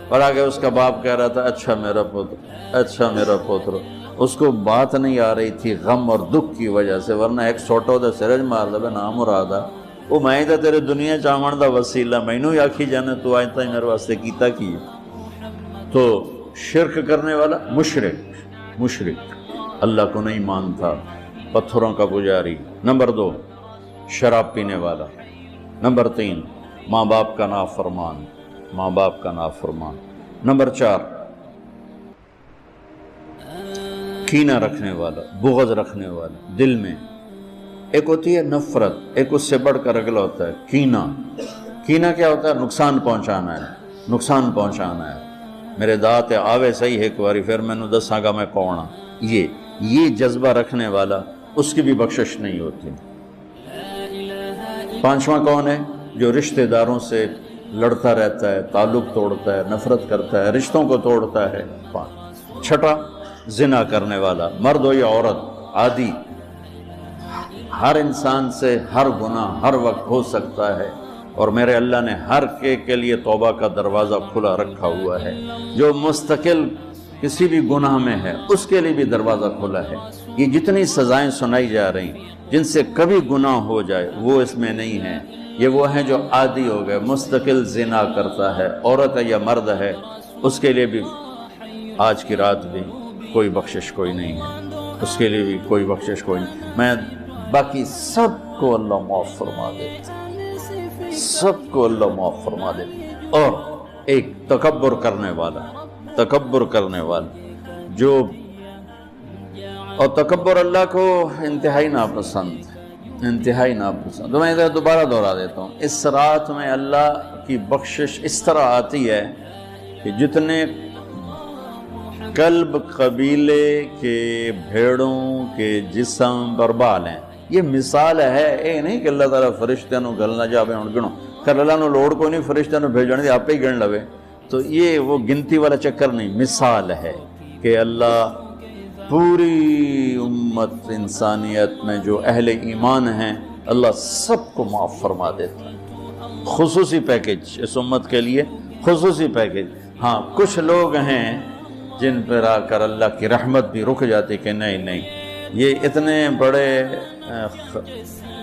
اور آگے اس کا باپ کہہ رہا تھا اچھا میرا پوتر، اچھا میرا پوتر، اس کو بات نہیں آ رہی تھی غم اور دکھ کی وجہ سے، ورنہ ایک سوٹو دا سرج مار دے نام مرادا، وہ میں تا تیرے دنیا چاہمن دا وسیلہ، مینوں ہی آکھی جانے تو آج تک میرے واسطے کیتا کی ہے۔ تو شرک کرنے والا مشرک اللہ کو نہیں مانتا، پتھروں کا پجاری۔ نمبر 2، شراب پینے والا۔ نمبر 3، ماں باپ کا نافرمان، ماں باپ کا نافرمان۔ نمبر 4، کینہ رکھنے والا، بغض رکھنے والا دل میں۔ ایک ہوتی ہے نفرت، ایک اس سے بڑھ کر اگلا ہوتا ہے کینہ۔ کینہ کیا ہوتا ہے؟ نقصان پہنچانا ہے، نقصان پہنچانا ہے، میرے دات آوے صحیح ایک باری پھر میں نے دساں گا میں کون ہاں، یہ جذبہ رکھنے والا، اس کی بھی بخشش نہیں ہوتی۔ 5واں کون ہے؟ جو رشتہ داروں سے لڑتا رہتا ہے، تعلق توڑتا ہے، نفرت کرتا ہے، رشتوں کو توڑتا ہے۔ 6، زنا کرنے والا، مرد ہو یا عورت، عادی، ہر انسان سے ہر گناہ ہر وقت ہو سکتا ہے، اور میرے اللہ نے ہر کے لیے توبہ کا دروازہ کھلا رکھا ہوا ہے۔ جو مستقل کسی بھی گناہ میں ہے اس کے لیے بھی دروازہ کھلا ہے۔ یہ جتنی سزائیں سنائی جا رہی جن سے کبھی گناہ ہو جائے وہ اس میں نہیں ہیں، یہ وہ ہیں جو عادی ہو گئے، مستقل زنا کرتا ہے، عورت ہے یا مرد ہے، اس کے لیے بھی آج کی رات بھی کوئی بخشش کوئی نہیں ہے، اس کے لیے بھی کوئی بخشش کوئی نہیں۔ میں باقی سب کو اللہ معاف فرما دے، سب کو اللہ معاف فرما دے۔ اور ایک تکبر کرنے والا جو، اور تکبر اللہ کو انتہائی ناپسند۔ تو میں دوبارہ دہرا دیتا ہوں، اس رات میں اللہ کی بخشش اس طرح آتی ہے کہ جتنے قلب قبیلے کے بھیڑوں کے جسم پر بال ہیں، یہ مثال ہے، یہ نہیں کہ اللہ تعالیٰ فرشتے نو گلنا جاوے ہن گنو، کر اللہ نو لوڑ کو نہیں فرشتے نو بھیجنے دی، آپ ہی گن لوے، تو یہ وہ گنتی والا چکر نہیں، مثال ہے کہ اللہ پوری امت انسانیت میں جو اہل ایمان ہیں اللہ سب کو معاف فرما دیتا ہے۔ خصوصی پیکج اس امت کے لیے، خصوصی پیکج۔ ہاں کچھ لوگ ہیں جن پر آ کر اللہ کی رحمت بھی رک جاتی کہ نہیں یہ اتنے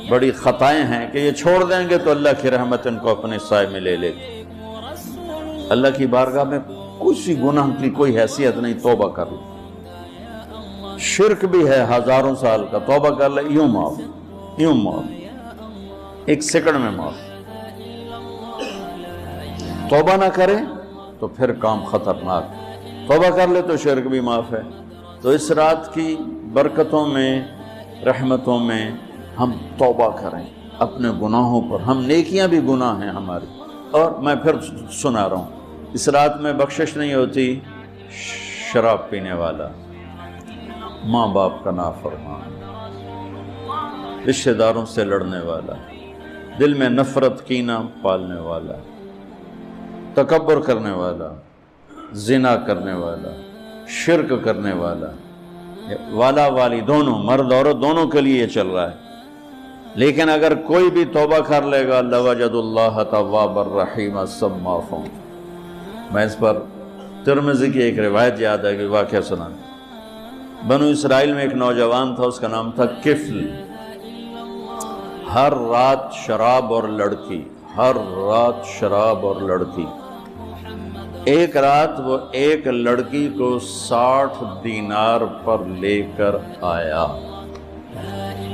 بڑی خطائیں ہیں کہ یہ چھوڑ دیں گے تو اللہ کی رحمت ان کو اپنے سائے میں لے لے گی۔ اللہ کی بارگاہ میں کسی گناہ کی کوئی حیثیت نہیں، توبہ کر لو، شرک بھی ہے ہزاروں سال کا، توبہ کر لے یوں معاف، ایک سیکنڈ میں معاف۔ توبہ نہ کرے تو پھر کام خطرناک، توبہ کر لے تو شرک بھی معاف ہے۔ تو اس رات کی برکتوں میں، رحمتوں میں ہم توبہ کریں اپنے گناہوں پر، ہم نیکیاں بھی گناہ ہیں ہماری۔ اور میں پھر سنا رہا ہوں، اس رات میں بخشش نہیں ہوتی شراب پینے والا، ماں باپ کا نافرمان، رشتہ داروں سے لڑنے والا، دل میں نفرت کینہ پالنے والا، تکبر کرنے والا، زنا کرنے والا، شرک کرنے والا والی دونوں، مرد عورت دونوں کے لیے یہ چل رہا ہے۔ لیکن اگر کوئی بھی توبہ کر لے گا لوجد اللہ تواب الرحیم، سب معاف ہوں۔ میں اس پر ترمذی کی ایک روایت یاد ہے کہ واقعہ سنا، بنو اسرائیل میں ایک نوجوان تھا، اس کا نام تھا کفل۔ ہر رات شراب اور لڑکی، ایک رات وہ ایک لڑکی کو 60 دینار پر لے کر آیا۔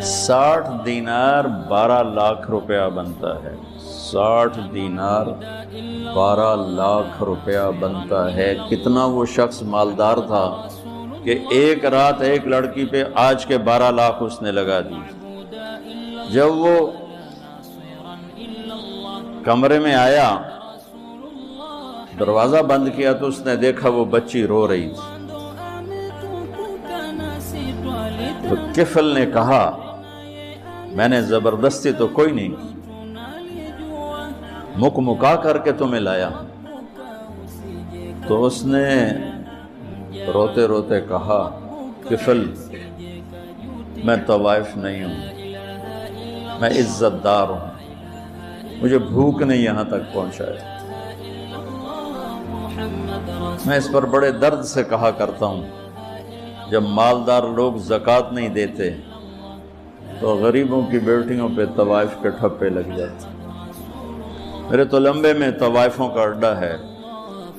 60 دینار 12 لاکھ روپیہ بنتا ہے، 60 دینار 12 لاکھ روپیہ بنتا ہے۔ کتنا وہ شخص مالدار تھا کہ ایک رات ایک لڑکی پہ آج کے 12 لاکھ اس نے لگا دی۔ جب وہ کمرے میں آیا، دروازہ بند کیا تو اس نے دیکھا وہ بچی رو رہی تھی۔ تو کفل نے کہا میں نے زبردستی تو کوئی نہیں کی، مکا کر کے تمہیں لایا۔ تو اس نے روتے روتے کہا کفل میں طوائف نہیں ہوں، میں عزت دار ہوں، مجھے بھوک نے یہاں تک پہنچایا۔ میں اس پر بڑے درد سے کہا کرتا ہوں، جب مالدار لوگ زکوٰۃ نہیں دیتے تو غریبوں کی بیٹیوں پہ طوائف کے ٹھپے لگ جاتے۔ میرے تلمبے میں طوائفوں کا اڈا ہے،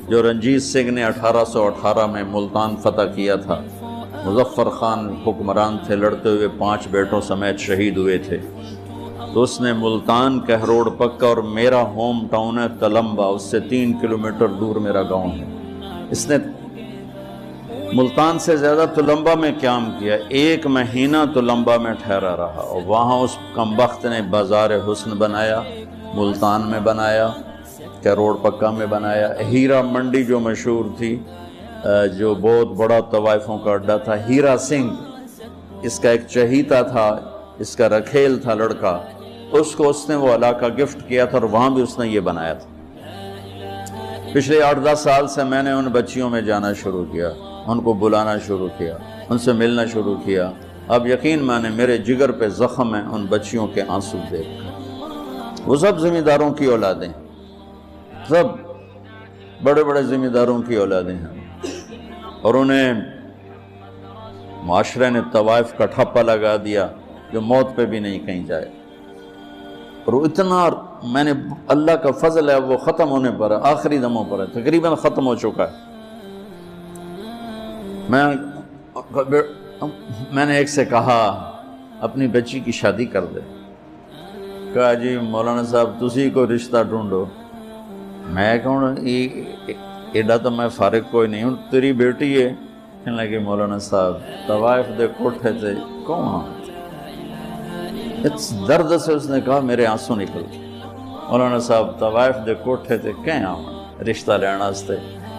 جو رنجیت سنگھ نے 1818 میں ملتان فتح کیا تھا۔ مظفر خان حکمران تھے، لڑتے ہوئے 5 بیٹوں سمیت شہید ہوئے تھے۔ تو اس نے ملتان، کہروڑ پکا، اور میرا ہوم ٹاؤن ہے تلمبا، اس سے 3 کلومیٹر دور میرا گاؤں ہے۔ اس نے ملتان سے زیادہ تلمبا میں قیام کیا، 1 مہینہ تلمبا میں ٹھہرا رہا، اور وہاں اس کمبخت نے بازار حسن بنایا، ملتان میں بنایا، کہروڑ پکا میں بنایا، ہیرا منڈی جو مشہور تھی، جو بہت بڑا طوائفوں کا اڈا تھا، ہیرا سنگھ اس کا ایک چہیتا تھا، اس کا رکھیل تھا لڑکا، اس کو اس نے وہ علاقہ گفٹ کیا تھا، اور وہاں بھی اس نے یہ بنایا تھا۔ پچھلے 8-10 سال سے میں نے ان بچیوں میں جانا شروع کیا، ان کو بلانا شروع کیا، ان سے ملنا شروع کیا۔ اب یقین مانے میرے جگر پہ زخم ہے ان بچیوں کے آنسو دیکھ کر۔ وہ سب زمینداروں کی اولادیں، سب بڑے بڑے زمینداروں کی اولادیں ہیں، اور انہیں معاشرے نے طوائف کا ٹھپا لگا دیا جو موت پہ بھی نہیں کہیں جائے۔ اور وہ اتنا میں نے اللہ کا فضل ہے وہ ختم ہونے پر ہے، آخری دموں پر ہے، تقریباً ختم ہو چکا ہے۔ میں نے ایک سے کہا اپنی بچی کی شادی کر دے، کہا جی مولانا صاحب تسی کوئی رشتہ ڈھونڈو۔ میں کہوں ایڈا تو میں فارغ کوئی نہیں ہوں، تیری بیٹی ہے۔ کہنے لگے مولانا صاحب طوائف دے کوٹھے تھے کون؟ اس درد سے اس نے کہا میرے آنسو نکل۔ مولانا صاحب طوائف دے کوٹھے تھے کہیں آؤں رشتہ لینا واسطے،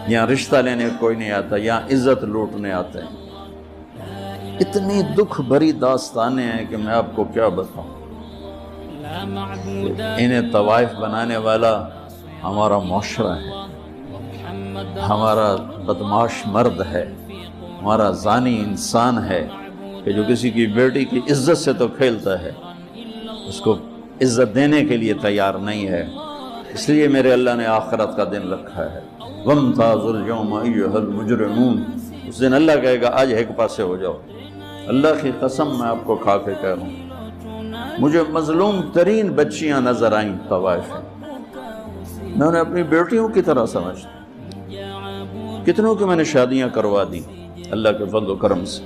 یہاں رشتہ لینے کوئی نہیں آتا، یہاں عزت لوٹنے آتے ہیں۔ اتنی دکھ بھری داستانیں ہیں کہ میں آپ کو کیا بتاؤں۔ انہیں طوائف بنانے والا ہمارا معاشرہ ہے، ہمارا بدماش مرد ہے، ہمارا زانی انسان ہے کہ جو کسی کی بیٹی کی عزت سے تو کھیلتا ہے، اس کو عزت دینے کے لیے تیار نہیں ہے۔ اس لیے میرے اللہ نے آخرت کا دن رکھا ہے، وَامْتَازُوا الْيَوْمَ أَيُّهَا الْمُجْرِمُونَ۔ اس دن اللہ کہے گا آج ایک پاسے ہو جاؤ۔ اللہ کی قسم میں آپ کو کھا کے کہہ رہا ہوں، مجھے مظلوم ترین بچیاں نظر آئیں طوائف میں انہیں اپنی بیٹیوں کی طرح سمجھتا، کتنوں کی میں نے شادیاں کروا دی اللہ کے فضل و کرم سے۔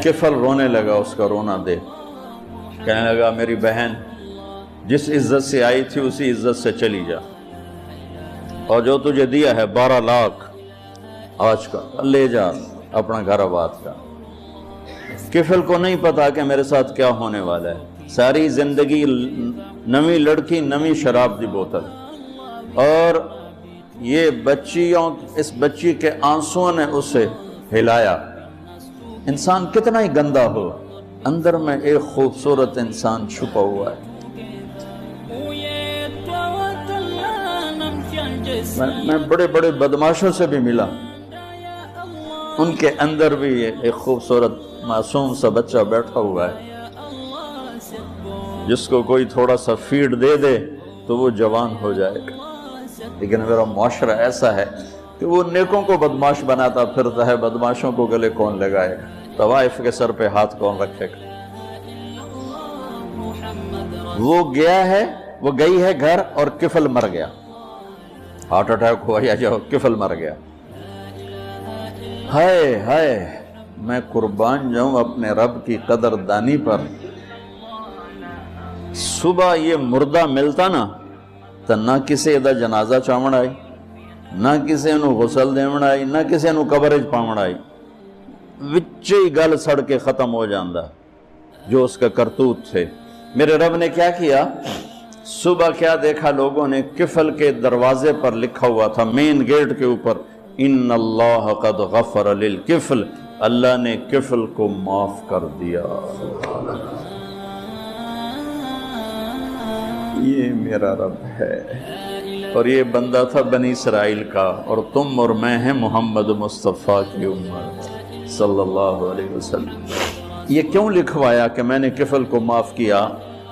کفل رونے لگا، اس کا رونا دیکھ کہنے لگا میری بہن جس عزت سے آئی تھی اسی عزت سے چلی جا، اور جو تجھے دیا ہے 12 لاکھ آج کا لے جا اپنا گھر آباد کا۔ کفل کو نہیں پتا کہ میرے ساتھ کیا ہونے والا ہے، ساری زندگی نویں لڑکی نویں شراب دی بوتل، اور یہ اس بچی کے آنسوں نے اسے ہلایا۔ انسان کتنا ہی گندا ہو، اندر میں ایک خوبصورت انسان چھپا ہوا ہے۔ میں بڑے بڑے بدماشوں سے بھی ملا، ان کے اندر بھی ایک خوبصورت معصوم سا بچہ بیٹھا ہوا ہے، جس کو کوئی تھوڑا سا فیڈ دے دے تو وہ جوان ہو جائے گا۔ لیکن میرا معاشرہ ایسا ہے کہ وہ نیکوں کو بدماش بناتا پھرتا ہے، بدماشوں کو گلے کون لگائے گا، طوائف کے سر پہ ہاتھ کون رکھے گا۔ وہ گئی ہے گھر اور کفل مر گیا، ہارٹ اٹیک ہوا یا جو کفل مر گیا۔ ہائے ہائے میں قربان جاؤں اپنے رب کی قدر دانی پر۔ صبح یہ مردہ ملتا نا تو نہ کسی دا جنازہ چاوڑ آئی، نہ کسی انہوں غسل دیوڑ آئی، نہ کسی انہوں قبرج پاوڑ آئی، وچے ہی گل سڑ کے ختم ہو جاندہ جو اس کا کرتوت تھے۔ میرے رب نے کیا کیا، صبح کیا دیکھا لوگوں نے، کفل کے دروازے پر لکھا ہوا تھا، مین گیٹ کے اوپر، ان اللہ قد غفر للکفل، اللہ نے کفل کو معاف کر دیا۔ یہ میرا رب ہے، اور یہ بندہ تھا بنی اسرائیل کا، اور تم اور میں ہیں محمد مصطفیٰ کی امت صلی اللہ علیہ وسلم۔ یہ کیوں لکھوایا کہ میں نے کفل کو معاف کیا؟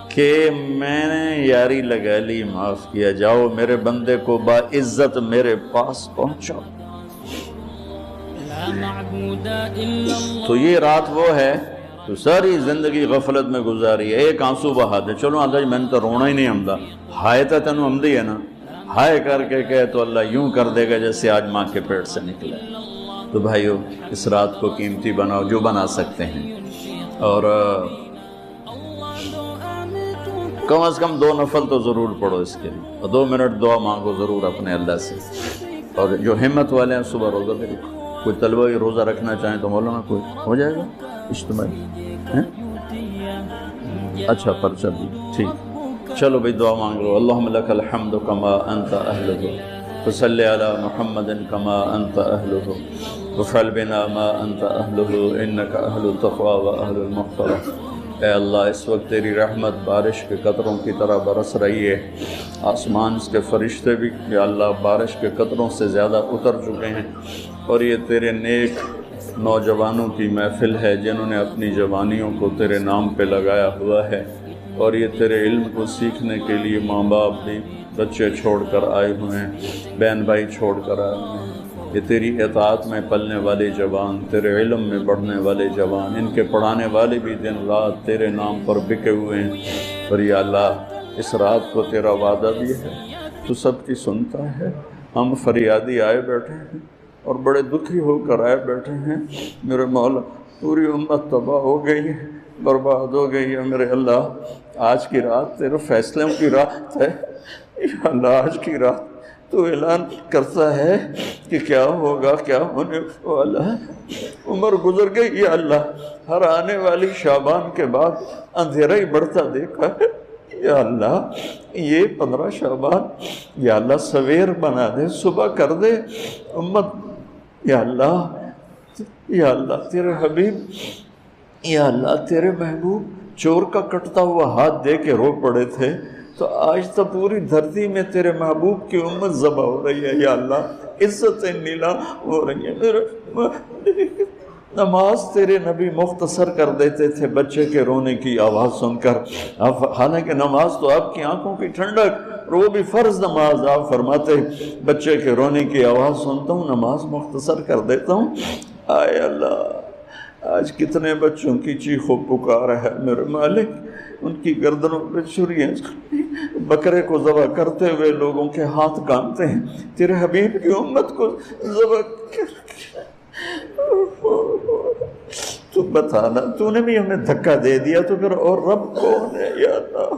کہ میں نے یاری لگا لی، معاف کیا، جاؤ میرے بندے کو باعزت میرے پاس پہنچاؤ۔ تو یہ رات وہ ہے تو ساری زندگی غفلت میں گزاری ہے، ایک آنسو بہا دے، چلو آدھا جی میں نے تو رونا ہی نہیں آمدہ، ہائے تا تینوں آمدی ہے نا، ہائے کر کے کہے تو اللہ یوں کر دے گا جیسے آج ماں کے پیٹ سے نکلے۔ تو بھائیو اس رات کو قیمتی بناؤ جو بنا سکتے ہیں، اور کم از کم 2 نفل تو ضرور پڑھو اس کے لیے، اور 2 منٹ دعا مانگو ضرور اپنے اللہ سے، اور جو ہمت والے ہیں صبح روزہ بھی رکھو، کوئی طلبہ روزہ رکھنا چاہیں تو مولانا کوئی ہو جائے گا اجتماعی، اچھا پرچہ بھی ٹھیک، چلو بھئی دعا مانگ لو۔ اللہم لک الحمد کما انت اہلہ، فصلی علی محمد کما انت اہلہ، وفعل بنا ما انت اہلہ انک اہل التقوی و اہل المغفرہ۔ اے اللہ اس وقت تیری رحمت بارش کے قطروں کی طرح برس رہی ہے، آسمان کے فرشتے بھی یا اللہ بارش کے قطروں سے زیادہ اتر چکے ہیں، اور یہ تیرے نیک نوجوانوں کی محفل ہے جنہوں نے اپنی جوانیوں کو تیرے نام پہ لگایا ہوا ہے، اور یہ تیرے علم کو سیکھنے کے لیے ماں باپ بھی بچے چھوڑ کر آئے ہوئے ہیں، بہن بھائی چھوڑ کر آئے ہوئے ہیں۔ یہ تیری اطاعت میں پلنے والے جوان، تیرے علم میں بڑھنے والے جوان، ان کے پڑھانے والے بھی دن رات تیرے نام پر بکے ہوئے ہیں۔ اور یا اللہ اس رات کو تیرا وعدہ بھی ہے، تو سب کی سنتا ہے۔ ہم فریادی آئے بیٹھے ہیں اور بڑے دکھی ہو کر آئے بیٹھے ہیں میرے مولا، پوری امت تباہ ہو گئی ہے، برباد ہو گئی ہے میرے اللہ۔ آج کی رات تیرے فیصلوں کی رات ہے یا اللہ، آج کی رات تو اعلان کرتا ہے کہ کیا ہوگا، کیا ہونے والا ہے۔ عمر گزر گئی یا اللہ، ہر آنے والی شعبان کے بعد اندھیرا ہی بڑھتا دیکھا ہے یا اللہ۔ یہ 15 شعبان یا اللہ سویر بنا دے، صبح کر دے امت یا اللہ۔ یا اللہ تیرے حبیب، یا اللہ تیرے محبوب چور کا کٹتا ہوا ہاتھ دے کے رو پڑے تھے، تو آج تو پوری دھرتی میں تیرے محبوب کی امت ذبح ہو رہی ہے یا اللہ، عزتیں نیلام ہو رہی ہیں میرے۔ نماز تیرے نبی مختصر کر دیتے تھے بچے کے رونے کی آواز سن کر، حالانکہ نماز تو آپ کی آنکھوں کی ٹھنڈک، اور وہ بھی فرض نماز، آپ فرماتے بچے کے رونے کی آواز سنتا ہوں نماز مختصر کر دیتا ہوں۔ آئے اللہ، آج کتنے بچوں کی چیخ و پکار ہے میرے مالک، ان کی گردنوں پہ چھریاں، بکرے کو ذبح کرتے ہوئے لوگوں کے ہاتھ کانپتے ہیں، تیرے حبیب کی امت کو ذبح کر کے۔ تو بتانا، تو نے بھی ہمیں دھکا دے دیا تو پھر اور رب کون ہے یا اللہ؟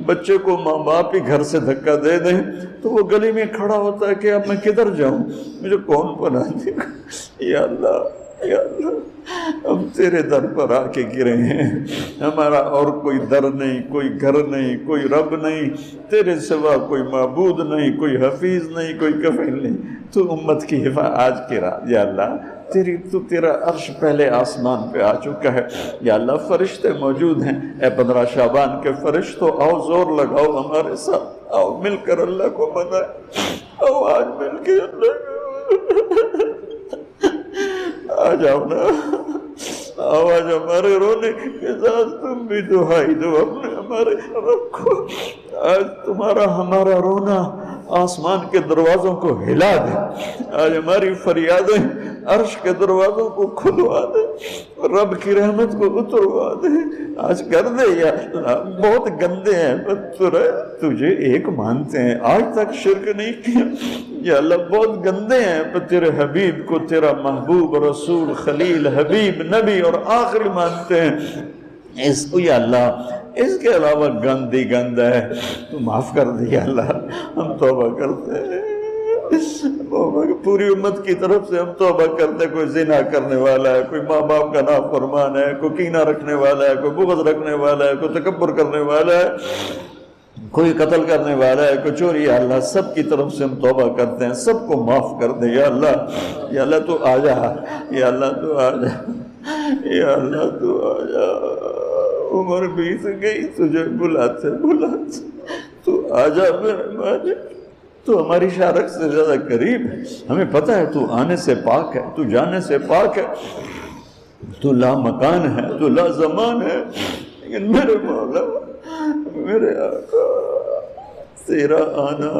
بچے کو ماں باپ ہی گھر سے دھکا دے دیں تو وہ گلی میں کھڑا ہوتا ہے کہ اب میں کدھر جاؤں، مجھے کون پناہ دے گا یا اللہ۔ یا اللہ ہم تیرے در پر آ کے گرے ہیں، ہمارا اور کوئی در نہیں، کوئی گھر نہیں، کوئی رب نہیں، تیرے سوا کوئی معبود نہیں، کوئی حفیظ نہیں، کوئی کفیل نہیں۔ تو امت کی حفاظت آج کی رات یا اللہ، تیرا عرش پہلے آسمان پہ آ چکا ہے یا اللہ، فرشتے موجود ہیں۔ اے 15 شعبان کے فرشتوں، آؤ زور لگاؤ ہمارے ساتھ، آؤ مل کر اللہ کو منائے، آؤ آج مل کے اللہ آ جاؤ نا، آواز ہمارے رونے کے ساتھ تم بھی دعائی دو اپنے ہمارے رب کو۔ آج تمہارا ہمارا رونا آسمان کے دروازوں کو ہلا دے، آج ہماری فریادیں عرش کے دروازوں کو کھلوا دے، رب کی رحمت کو اتروا دے، آج کر دے یا اللہ۔ بہت گندے ہیں پر تجھے ایک مانتے ہیں، آج تک شرک نہیں کیا یا اللہ، بہت گندے ہیں پر تیرے حبیب کو تیرا محبوب رسول خلیل حبیب نبی اور آخری مانتے ہیں۔ اس کو یا اللہ اس کے علاوہ گند ہی گند ہے، تو معاف کر دے یا اللہ، ہم توبہ کرتے ہیں، پوری امت کی طرف سے ہم توبہ کرتے۔ کوئی زنا کرنے والا ہے، کوئی ماں باپ کا نافرمان ہے، کوئی کینہ رکھنے والا ہے، کوئی بغض رکھنے والا ہے، کوئی تکبر کرنے والا ہے، کوئی قتل کرنے والا ہے، کوئی چوری، یا اللہ سب کی طرف سے ہم توبہ کرتے ہیں، سب کو معاف کر دے یا اللہ۔ یا اللہ تو آ جا، یا اللہ تو آ جا، یا اللہ تو آ جا۔ عمر بیت گئی، تجھے بلاتے بلاتے تو آ جا میرے مالک، تو ہماری شارک سے زیادہ قریب ہے، ہمیں پتہ ہے تو آنے سے پاک ہے، تو جانے سے پاک ہے، تو لا مکان ہے، تو لا زمان ہے، لیکن میرے مولا میرے آقا، تیرا آنا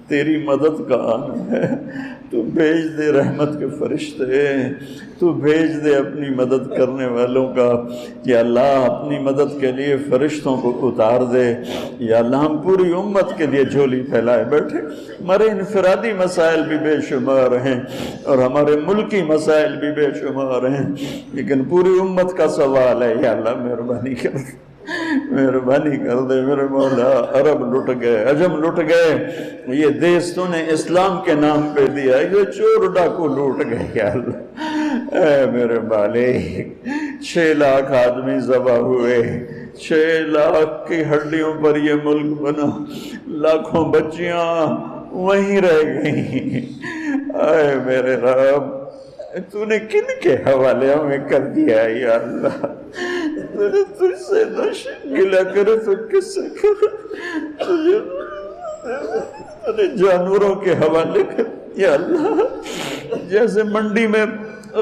تیری مدد کا آنا ہے، تو بھیج دے رحمت کے فرشتے، تو بھیج دے اپنی مدد کرنے والوں کا یا اللہ، اپنی مدد کے لیے فرشتوں کو اتار دے یا اللہ۔ ہم پوری امت کے لیے جھولی پھیلائے بیٹھے، ہمارے انفرادی مسائل بھی بے شمار ہیں اور ہمارے ملکی مسائل بھی بے شمار ہیں، لیکن پوری امت کا سوال ہے یا اللہ، مہربانی کر دے، مہربانی کر دے میرے مولا۔ عرب لٹ گئے، عجم لٹ گئے، یہ دیس تو نے اسلام کے نام پہ دیا، یہ چور ڈاکو لوٹ گئے یا اللہ۔ اے میرے مالک، 6 لاکھ آدمی ذبح ہوئے، 6 لاکھ کی ہڈیوں پر یہ ملک بنا، لاکھوں بچیاں وہیں رہ گئیں۔ اے میرے رب، تو نے کن کے حوالے ہمیں کر دیا یا اللہ؟ تجھ سے نہ گلہ کرے تو کس سے کرے؟ تجھے جانوروں کے حوالے کر یا اللہ۔ جیسے منڈی میں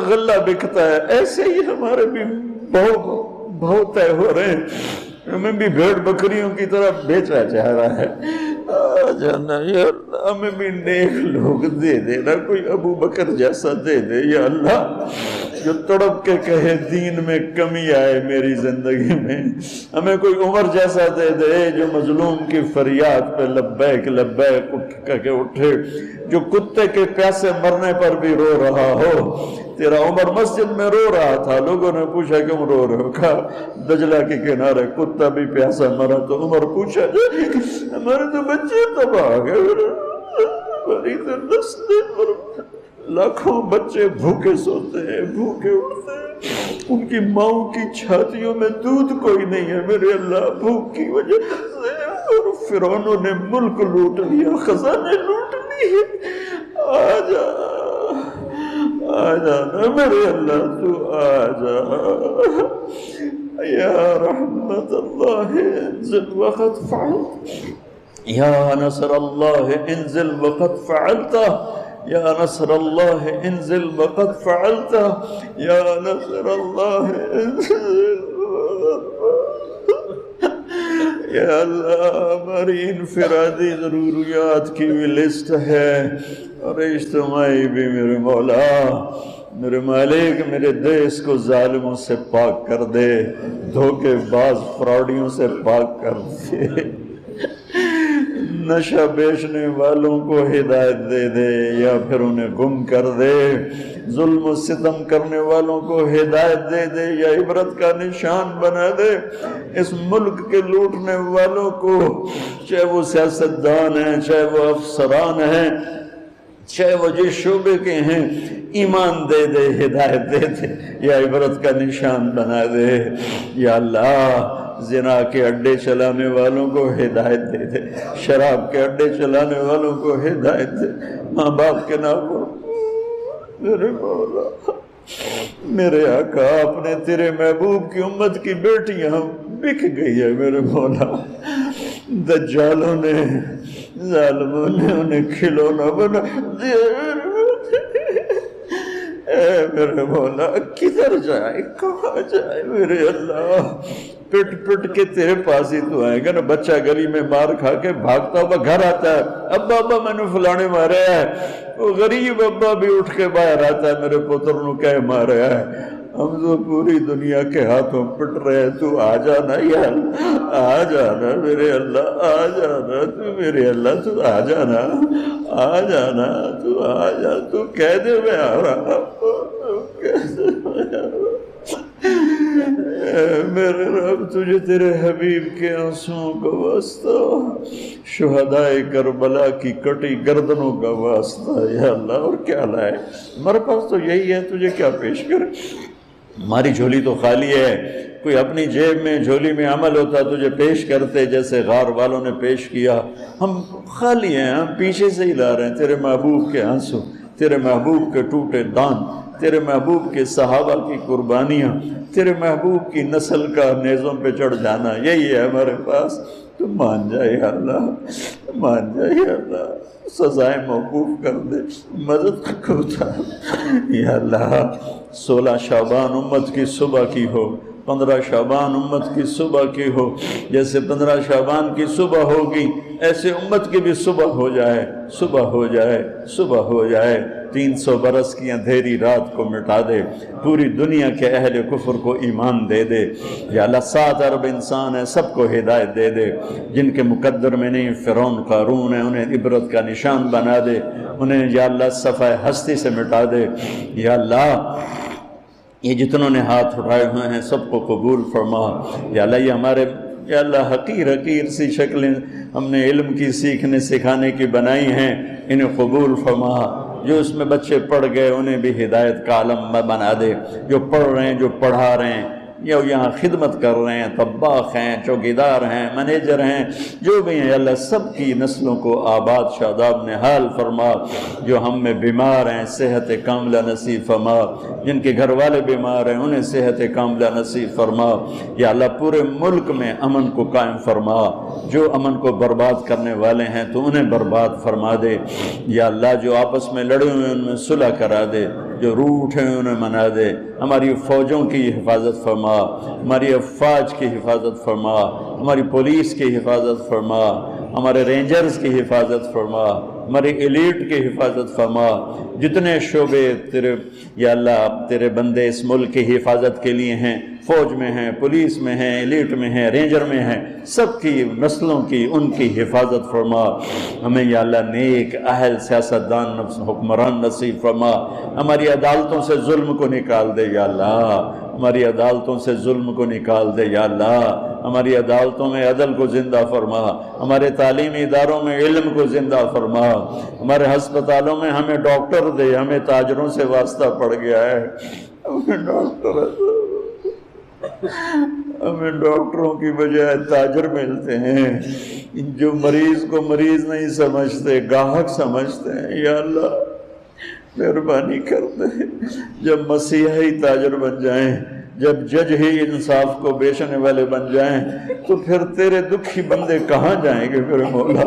غلہ بکتا ہے، ایسے ہی ہمارے بھی بہو طے ہو رہے ہیں، ہمیں بھی بھیڑ بکریوں کی طرح بیچا جا رہا ہے۔ آ جانا یا اللہ، ہمیں بھی نیک لوگ دے دینا، کوئی ابو بکر جیسا دے دے یا اللہ، جو تڑپ کے کہے دین میں کمی آئے میری زندگی میں۔ ہمیں کوئی عمر جیسا دے دے جو مظلوم کی فریاد پہ لبیک لبیک اٹھ کے اٹھے، جو کتے کے پیاسے مرنے پر بھی رو رہا ہو۔ تیرا عمر مسجد میں رو رہا تھا، لوگوں نے پوچھا کیوں رو رہے ہو؟ کہا دجلہ کے کنارے کتا بھی پیاسا مرا تو عمر پوچھا ہمارے تو بچے تباہ گئے، ہماری تو نسلیں، لاکھوں بچے بھوکے سوتے ہیں، بھوکے اٹھتے ہیں، ان کی ماؤں کی چھاتیوں میں دودھ کوئی نہیں ہے میرے اللہ، بھوک کی وجہ سے۔ اور فرعونوں نے ملک لوٹ لیا، خزانے لوٹ لیے۔ آ جا آ جانا میرے اللہ، تو آ جا یا رحمت اللہ انزل وقد فعلت، یا نصر اللہ انزل وقد فعلت، یا نصر اللہ انزل وقد فعلت، یا نصر اللہ انزل یا اللہ۔ ہماری انفرادی ضروریات کی بھی لسٹ ہے اور اجتماعی بھی میرے مولا، میرے مالک، میرے دیس کو ظالموں سے پاک کر دے، دھوکے باز فراڈیوں سے پاک کر دے، نشہ بیچنے والوں کو ہدایت دے دے یا پھر انہیں گم کر دے، ظلم و ستم کرنے والوں کو ہدایت دے دے یا عبرت کا نشان بنا دے۔ اس ملک کے لوٹنے والوں کو، چاہے وہ سیاستدان ہیں، چاہے وہ افسران ہیں، چاہے وہ جس شعبے کے ہیں، ایمان دے دے، ہدایت دے دے یا عبرت کا نشان بنا دے یا اللہ۔ زنا کے اڈے چلانے والوں کو ہدایت دے دے، شراب کے اڈے چلانے والوں کو ہدایت دے، ماں باپ کے نافرمان میرے مولا، میرے آقا، اپنے تیرے محبوب کی امت کی بیٹیاں بک گئی ہے میرے مولا، دجالوں نے، ظالموں نے انہیں کھلونا بنا دیا اے میرے مولا، کدھر جائے، کہاں جائے میرے اللہ؟ پٹ پٹ کے تیرے پاس ہی تو آئے گا نا۔ بچہ گلی میں مار کھا کے بھاگتا ہوا گھر آتا ہے، ابا ابا میں نے فلانے مارا ہے، وہ غریب ابا بھی اٹھ کے باہر آتا ہے، میرے پتر نو کہہ مارا ہے۔ ہم تو پوری دنیا کے ہاتھوں پٹ رہے ہیں، تو آ جانا یا اللہ، آ جانا میرے اللہ، آ جانا تو میرے اللہ، تو آ جانا، آ جانا، تو آ جا، تو کہہ دے میں آ رہا ہوں، کہہ دے میں آ رہا ہوں۔ میرے رب، تجھے تیرے حبیب کے آنسوؤں کا واسطہ، شہدائے کربلا کی کٹی گردنوں کا واسطہ یا اللہ۔ اور کیا لائے؟ ہمارے پاس تو یہی ہے، تجھے کیا پیش کرے؟ ہماری جھولی تو خالی ہے، کوئی اپنی جیب میں جھولی میں عمل ہوتا تجھے پیش کرتے، جیسے غار والوں نے پیش کیا۔ ہم خالی ہیں، ہم پیچھے سے ہی لا رہے ہیں تیرے محبوب کے آنسو، تیرے محبوب کے ٹوٹے دان، تیرے محبوب کے صحابہ کی قربانیاں، تیرے محبوب کی نسل کا نیزوں پہ چڑھ جانا، یہی ہے ہمارے پاس۔ تو مان جائے یا اللہ، مان جائے یا اللہ، سزائیں موقوف کر دے، مدد کو اتار یا اللہ۔ 16 شعبان امت کی صبح کی ہو، 15 شعبان امت کی صبح کی ہو، جیسے 15 شعبان کی صبح ہوگی ایسے امت کی بھی صبح ہو جائے، صبح ہو جائے، صبح ہو جائے۔ 300 برس کی اندھیری رات کو مٹا دے، پوری دنیا کے اہل کفر کو ایمان دے دے یا اللہ۔ 7 ارب انسان ہیں، سب کو ہدایت دے دے، جن کے مقدر میں نہیں فرعون قارون ہے، انہیں عبرت کا نشان بنا دے، انہیں یا اللہ صفحہ ہستی سے مٹا دے یا اللہ۔ یہ جتنوں نے ہاتھ اٹھائے ہوئے ہیں سب کو قبول فرما یا اللہ۔ یہ ہمارے یا اللہ حقیر حقیر سی شکلیں ہم نے علم کی سیکھنے سکھانے کی بنائی ہیں، انہیں قبول فرما۔ جو اس میں بچے پڑھ گئے انہیں بھی ہدایت کا عالم بنا دے، جو پڑھ رہے ہیں، جو پڑھا رہے ہیں، یا یہاں خدمت کر رہے ہیں، طباخ ہیں، چوکیدار ہیں، منیجر ہیں، جو بھی ہیں اللہ، سب کی نسلوں کو آباد شاداب نحال فرما۔ جو ہم میں بیمار ہیں صحت کاملہ نصیب فرما، جن کے گھر والے بیمار ہیں انہیں صحت کاملہ نصیب فرما یا اللہ۔ پورے ملک میں امن کو قائم فرما، جو امن کو برباد کرنے والے ہیں تو انہیں برباد فرما دے یا اللہ۔ جو آپس میں لڑے ہوئے ان میں صلح کرا دے، جو روٹھے ہیں انہیں منا دے۔ ہماری فوجوں کی حفاظت فرما، ہماری افواج کی حفاظت فرما، ہماری پولیس کی حفاظت فرما، ہمارے رینجرز کی حفاظت فرما، ہماری ایلیٹ کی حفاظت فرما، جتنے شعبے تیرے یا اللہ تیرے بندے اس ملک کی حفاظت کے لیے ہیں، فوج میں ہیں، پولیس میں ہیں، ایلیٹ میں ہیں، رینجر میں ہیں، سب کی نسلوں کی ان کی حفاظت فرما، ہمیں یا اللہ نیک اہل سیاستدان حکمران نصیب فرما، ہماری عدالتوں سے ظلم کو نکال دے یا اللہ، ہماری عدالتوں سے ظلم کو نکال دے یا اللہ، ہماری عدالتوں میں عدل کو زندہ فرما، ہمارے تعلیمی اداروں میں علم کو زندہ فرما، ہمارے ہسپتالوں میں ہمیں ڈاکٹر دے، ہمیں تاجروں سے واسطہ پڑ گیا ہے، ہمیں ڈاکٹروں کی بجائے تاجر ملتے ہیں جو مریض کو مریض نہیں سمجھتے، گاہک سمجھتے ہیں، یا اللہ مہربانی کر دے، جب مسیحی تاجر بن جائیں، جب جج ہی انصاف کو بیچنے والے بن جائیں تو پھر تیرے دکھی بندے کہاں جائیں گے میرے مولا؟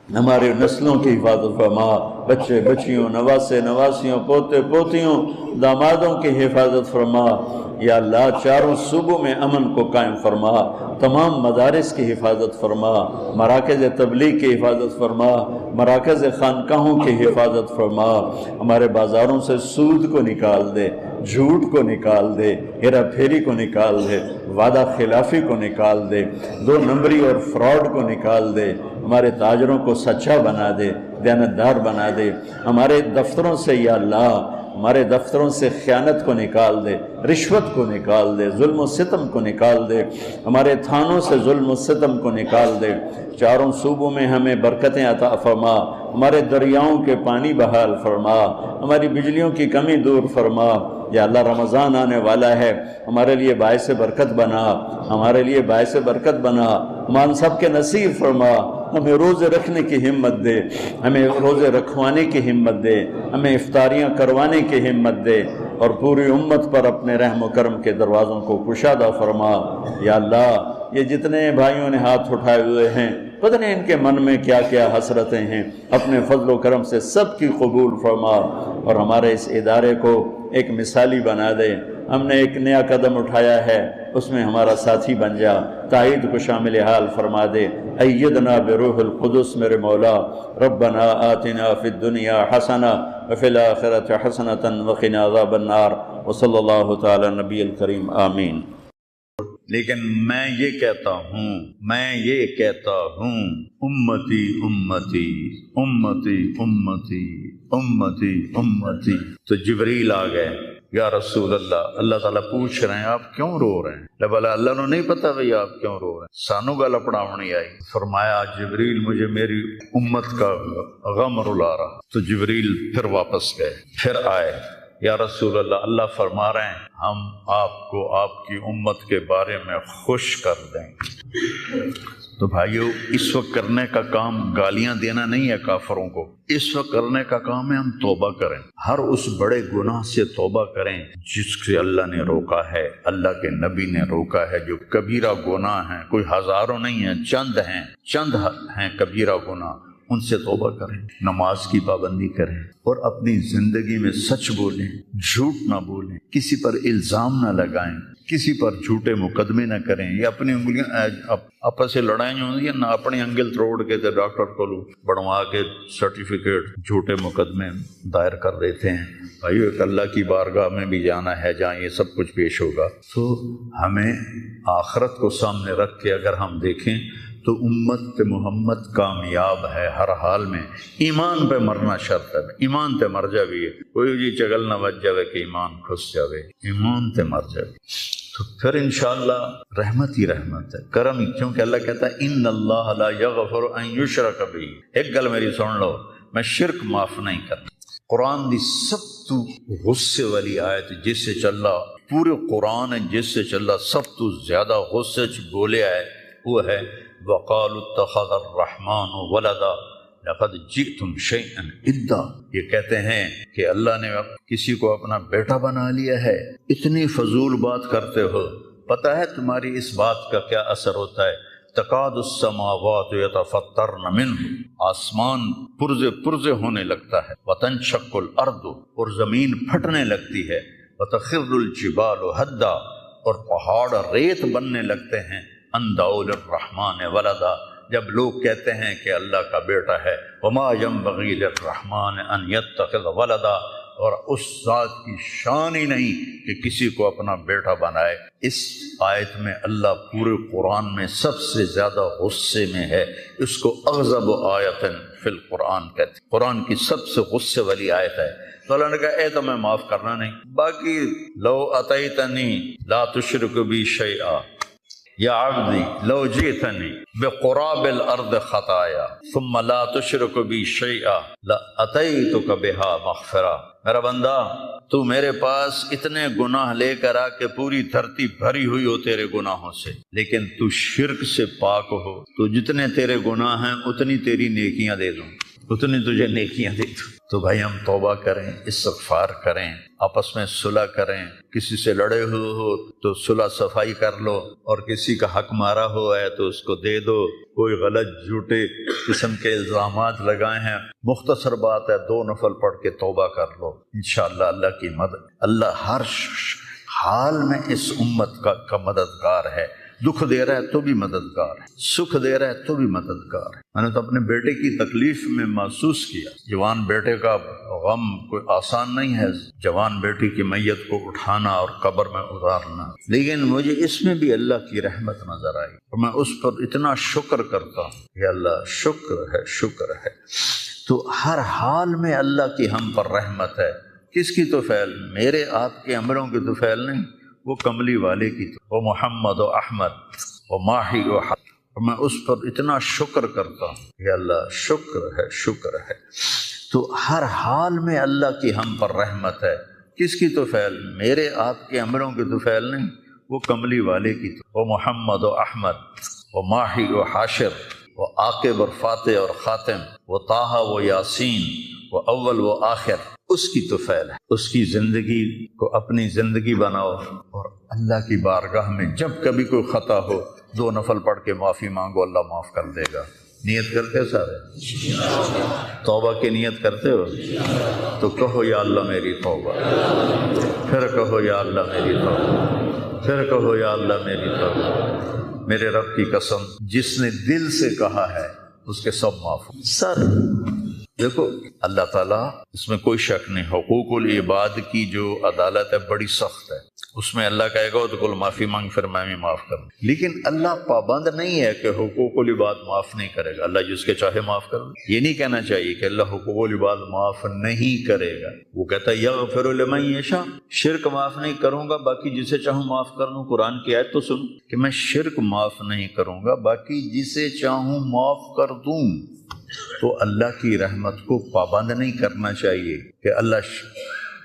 ہمارے نسلوں کی حفاظت فرما، بچے بچیوں، نواسے نواسیوں، پوتے پوتیوں، دامادوں کی حفاظت فرما، یا اللہ چاروں صوبوں میں امن کو قائم فرما، تمام مدارس کی حفاظت فرما، مراکز تبلیغ کی حفاظت فرما، مراکز خانقاہوں کی حفاظت فرما، ہمارے بازاروں سے سود کو نکال دے، جھوٹ کو نکال دے، ہیرا پھیری کو نکال دے، وعدہ خلافی کو نکال دے، دو نمبری اور فراڈ کو نکال دے، ہمارے تاجروں کو سچا بنا دے، دیانتدار بنا دے، ہمارے دفتروں سے یا اللہ ہمارے دفتروں سے خیانت کو نکال دے، رشوت کو نکال دے، ظلم و ستم کو نکال دے، ہمارے تھانوں سے ظلم و ستم کو نکال دے، چاروں صوبوں میں ہمیں برکتیں عطا فرما، ہمارے دریاؤں کے پانی بحال فرما، ہماری بجلیوں کی کمی دور فرما، یا اللہ رمضان آنے والا ہے، ہمارے لیے باعث برکت بنا، ہمارے لیے باعث برکت بنا، ہم سب کے نصیب فرما، ہمیں روزے رکھنے کی ہمت دے، ہمیں روزے رکھوانے کی ہمت دے، ہمیں افطاریاں کروانے کی ہمت دے، اور پوری امت پر اپنے رحم و کرم کے دروازوں کو کشادہ فرما، یا اللہ یہ جتنے بھائیوں نے ہاتھ اٹھائے ہوئے ہیں پتہ نہیں ان کے من میں کیا کیا حسرتیں ہیں، اپنے فضل و کرم سے سب کی قبول فرما، اور ہمارے اس ادارے کو ایک مثالی بنا دے، ہم نے ایک نیا قدم اٹھایا ہے اس میں ہمارا ساتھی بن جا، تائید کو شامل حال فرما دے، ایدنا بروح القدس میرے مولا، ربنا آتنا فی الدنیا حسنہ وفی الآخرۃ حسنۃ وقنا عذاب النار، وصلی اللہ تعالی نبی الکریم، آمین۔ لیکن میں یہ کہتا ہوں امتی امتی امتی امتی امتی امتی، تو جبریل آ گئے، یا رسول اللہ، اللہ تعالیٰ پوچھ رہے ہیں آپ کیوں رو رہے ہیں؟ بھلا اللہ نے نہیں پتا بھئی آپ کیوں رو رہے ہیں؟ سانو گل اپناونی آئی، فرمایا جبریل مجھے میری امت کا غم رلا رہا، تو جبریل پھر واپس گئے، پھر آئے، یا رسول اللہ، اللہ فرما رہے ہیں ہم آپ کو آپ کی امت کے بارے میں خوش کر دیں گے۔ تو بھائیو اس وقت کرنے کا کام گالیاں دینا نہیں ہے کافروں کو، اس وقت کرنے کا کام ہے ہم توبہ کریں، ہر اس بڑے گناہ سے توبہ کریں جس سے اللہ نے روکا ہے، اللہ کے نبی نے روکا ہے، جو کبیرہ گناہ ہیں، کوئی ہزاروں نہیں ہیں، چند ہیں کبیرہ گناہ، ان سے توبہ کریں، نماز کی پابندی کریں، اور اپنی زندگی میں سچ بولیں، جھوٹ نہ بولیں، کسی پر الزام نہ لگائیں، کسی پر جھوٹے مقدمے نہ کریں، یا اپنی انگلیاں آپس سے لڑائیں ہوتی ہیں نہ، اپنی انگل توڑ کے تو ڈاکٹر کو بڑھوا کے سرٹیفکیٹ جھوٹے مقدمے دائر کر دیتے ہیں۔ بھائیو ایک اللہ کی بارگاہ میں بھی جانا ہے جہاں یہ سب کچھ پیش ہوگا، تو ہمیں آخرت کو سامنے رکھ کے اگر ہم دیکھیں تو امت محمد کامیاب ہے ہر حال میں، ایمان پہ مرنا شرط ہے، ایمان تے مر جاوی ہے، کوئی جی چگل نہ بچ جاوے کہ ایمان کھس جاوے، ایمان تے مر جاوے، تو پھر انشاءاللہ رحمت ہی رحمت ہے، کرم ہی، کیونکہ اللہ کہتا ہے ان اللہ لا یغفر ان یشرک بہ۔ ایک گل میری سن لو، میں شرک معاف نہیں کرتا۔ قرآن دی سب تو غصے والی آیت جس سے چلا، پورے قرآن جس سے چلا سب تو زیادہ غصے چ بولیا ہے وہ ہے وَقَالُوا اتَّخَذَ الرَّحْمَنُ وَلَدًا لَقَدْ جِئْتُمْ شَيْئًا إِدًّا۔ یہ کہتے ہیں کہ اللہ نے کسی کو اپنا بیٹا بنا لیا ہے، اتنی فضول بات کرتے ہو، پتہ ہے تمہاری اس بات کا کیا اثر ہوتا ہے؟ تکاد السماوات یتفطرن منہ، آسمان پرزے ہونے لگتا ہے، وتنشق الارض، اور زمین پھٹنے لگتی ہے، وتخر الجبال ہدا، اور پہاڑ ریت بننے لگتے ہیں، ان دعوا للرحمن ولدا، جب لوگ کہتے ہیں کہ اللہ کا بیٹا ہے، وما ينبغي للرحمن ان يتخذ ولدا، اور اس ذات کی شان ہی نہیں کہ کسی کو اپنا بیٹا بنائے۔ اس آیت میں اللہ پورے قرآن میں سب سے زیادہ غصے میں ہے، اس کو اغضب آیت فی القرآن کہتے ہیں، قرآن کی سب سے غصے والی آیت ہے۔ تو اللہ نے کہا اے تو میں معاف کرنا نہیں، باقی لو اتیتنی لا تشرک بی شیئا یا عبدی لو جئتنی بقراب الارض خطایا ثم لا تشرک بی شیئا لاتیتک بہا مغفرہ، میرا بندہ تو میرے پاس اتنے گناہ لے کر آ کے پوری دھرتی بھری ہوئی ہو تیرے گناہوں سے، لیکن تو شرک سے پاک ہو، تو جتنے تیرے گناہ ہیں اتنی تیری نیکیاں دے دوں، اتنی تجھے نیکیاں دے دوں۔ تو بھائی ہم توبہ کریں، استغفار کریں، آپس میں صلح کریں، کسی سے لڑے ہوئے ہو تو صلح صفائی کر لو، اور کسی کا حق مارا ہوا ہے تو اس کو دے دو، کوئی غلط جھوٹے قسم کے الزامات لگائے ہیں، مختصر بات ہے 2 نفل پڑھ کے توبہ کر لو، انشاءاللہ اللہ کی مدد، اللہ ہر حال میں اس امت کا مددگار ہے، دکھ دے رہا ہے تو بھی مددگار ہے، سکھ دے رہا ہے تو بھی مددگار ہے۔ میں نے تو اپنے بیٹے کی تکلیف میں محسوس کیا، جوان بیٹے کا غم کوئی آسان نہیں ہے، جوان بیٹی کی میت کو اٹھانا اور قبر میں اتارنا، لیکن مجھے اس میں بھی اللہ کی رحمت نظر آئی، اور میں اس پر اتنا شکر کرتا ہوں کہ اللہ شکر ہے، شکر ہے۔ تو ہر حال میں اللہ کی ہم پر رحمت ہے، کس کی تو فعل؟ میرے آپ کے عملوں کی تو فعل نہیں، وہ کملی والے کی تو، وہ محمد و احمد و ماہی و حق، اور میں اس پر اتنا شکر کرتا ہوں کہ اللہ شکر ہے، شکر ہے۔ تو ہر حال میں اللہ کی ہم پر رحمت ہے، کس کی تو فعل؟ میرے آپ کے عملوں کی تو فعل نہیں، وہ کملی والے کی تو، وہ محمد و احمد و ماہی و حاشر و عاقب اور فاتح اور خاتم، وہ طٰہٰ و یاسین، وہ اول و آخر، اس کی تو فعل ہے۔ اس کی زندگی کو اپنی زندگی بناؤ، اور اللہ کی بارگاہ میں جب کبھی کوئی خطا ہو 2 نفل پڑھ کے معافی مانگو، اللہ معاف کر دے گا۔ نیت کرتے ہو سارے؟ توبہ کی نیت کرتے ہو؟ تو کہو یا اللہ میری توبہ، پھر کہو یا اللہ میری توبہ، پھر کہو یا اللہ میری توبہ۔ میرے رب کی قسم، جس نے دل سے کہا ہے اس کے سب معاف ہو۔ سر دیکھو اللہ تعالیٰ، اس میں کوئی شک نہیں، حقوق العباد کی جو عدالت ہے بڑی سخت ہے، اس میں اللہ کہے گا تو کل معافی مانگ، پھر میں بھی معاف کروں، لیکن اللہ پابند نہیں ہے کہ حقوق العباد معاف نہیں کرے گا، اللہ جس کے چاہے معاف کر دے۔ یہ نہیں کہنا چاہیے کہ اللہ حقوق العباد معاف نہیں کرے گا، وہ کہتا ہے یغفر لمن یشاء، شرک معاف نہیں کروں گا، باقی جسے چاہوں معاف کر دوں۔ قرآن کی آیت تو سن کہ میں شرک معاف نہیں کروں گا، باقی جسے چاہوں معاف کر دوں۔ تو اللہ کی رحمت کو پابند نہیں کرنا چاہیے کہ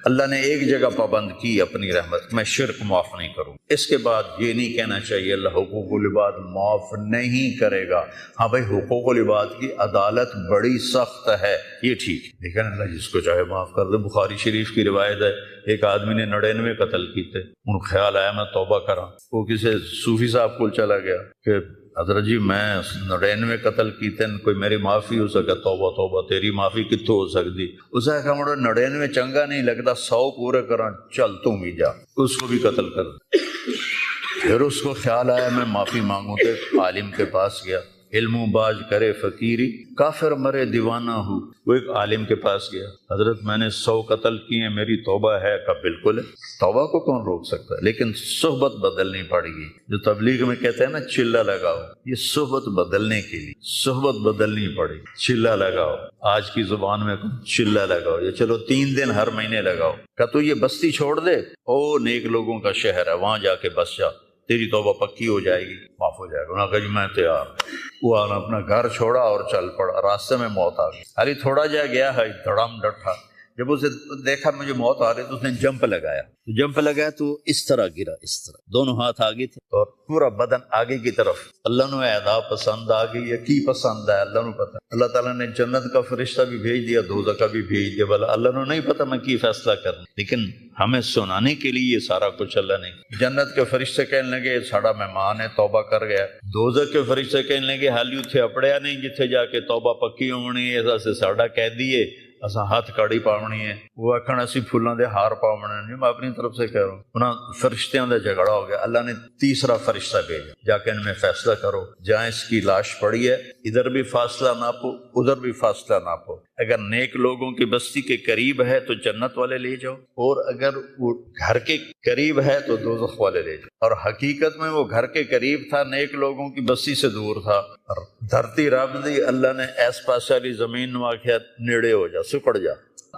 اللہ نے ایک جگہ پابند کی اپنی رحمت، میں شرک معاف نہیں کروں، اس کے بعد یہ نہیں کہنا چاہیے اللہ حقوق العباد معاف نہیں کرے گا۔ ہاں بھائی حقوق العباد کی عدالت بڑی سخت ہے، یہ ٹھیک، لیکن اللہ جس کو چاہے معاف کر دے۔ بخاری شریف کی روایت ہے، ایک آدمی نے 99 قتل کیتے، ان کو خیال آیا میں توبہ کراں، وہ کسی صوفی صاحب کو چلا گیا کہ حضرت جی میں 99 قتل کیتے، کوئی میری معافی ہو سکے؟ توبہ توبہ، تیری معافی کتوں ہو سکتی؟ اسے کہا مڑا 99 چنگا نہیں لگتا، 100 پورے کراں، چل تم ہی جا، اس کو بھی قتل کر۔ پھر اس کو خیال آیا میں معافی مانگوں، تو عالم کے پاس گیا، علم و باز کرے فقیری، کافر مرے دیوانہ ہو۔ وہ ایک عالم کے پاس گیا، حضرت میں نے 100 قتل کیے، میری توبہ ہے؟ کہا بالکل ہے، توبہ کو کون روک سکتا ہے، لیکن صحبت بدلنی پڑے گی۔ جو تبلیغ میں کہتے ہیں نا چلہ لگاؤ، یہ صحبت بدلنے کے لیے صحبت بدلنی پڑے گی۔ چلہ لگاؤ، آج کی زبان میں چلہ لگاؤ، یا چلو 3 دن ہر مہینے لگاؤ۔ کہا تو یہ بستی چھوڑ دے، او نیک لوگوں کا شہر ہے، وہاں جا کے بس جا، تیری توبہ پکی ہو جائے گی، معاف ہو جائے گا۔ انہوں نے کہا جی میں تیار۔ وہ اپنا گھر چھوڑا اور چل پڑا، راستے میں موت آ گئی، ارے تھوڑا جا گیا ہے، دھڑام ڈٹھا، جب اسے دیکھا مجھے موت آ رہی تو اس نے جمپ لگایا، جمپ لگایا تو اس طرح گرا، اس طرح دونوں ہاتھ آگے تھے اور پورا بدن آگے کی طرف۔ اللہ نے ادا پسند آ گئی یا کی پسند ہے اللہ نے پتا۔ اللہ تعالیٰ نے جنت کا فرشتہ بھی بھیج دیا، دوزخ کا بھی بھیج دیا، بلا اللہ نے نہیں پتا میں کی فیصلہ کرنا، لیکن ہمیں سنانے کے لیے یہ سارا کچھ اللہ نے۔ جنت کے فرشتے کہنے لگے ساڑا مہمان ہے، توبہ کر گیا۔ دوزخ کے فرشتے کہنے لگے حالی اتھے اپڑیا نہیں جتھے جا کے توبہ پکی ہونی، ایسا سے ساڑا کہہ دیے اساں ہاتھ کاڑی پاونی ہے، وہ آکھن اسی پھولاں دے ہار پاونے نہیں، میں اپنی طرف سے کہہ رہا ہوں۔ انہاں فرشتیاں دا جھگڑا ہو گیا، اللہ نے تیسرا فرشتہ بھیجا، جا کے ان میں فیصلہ کرو، جہاں اس کی لاش پڑی ہے ادھر بھی فاصلہ ناپو ادھر بھی فاصلہ ناپو، اگر نیک لوگوں کی بستی کے قریب ہے تو جنت والے لے جاؤ، اور اگر وہ گھر کے قریب ہے تو دوزخ والے لے جاؤ۔ اور حقیقت میں وہ گھر کے قریب تھا، نیک لوگوں کی بستی سے دور تھا، اور دھرتی رب دی اللہ نے ایس پاس والی زمین نو آخیا نیڑے ہو جا، سکڑ جا،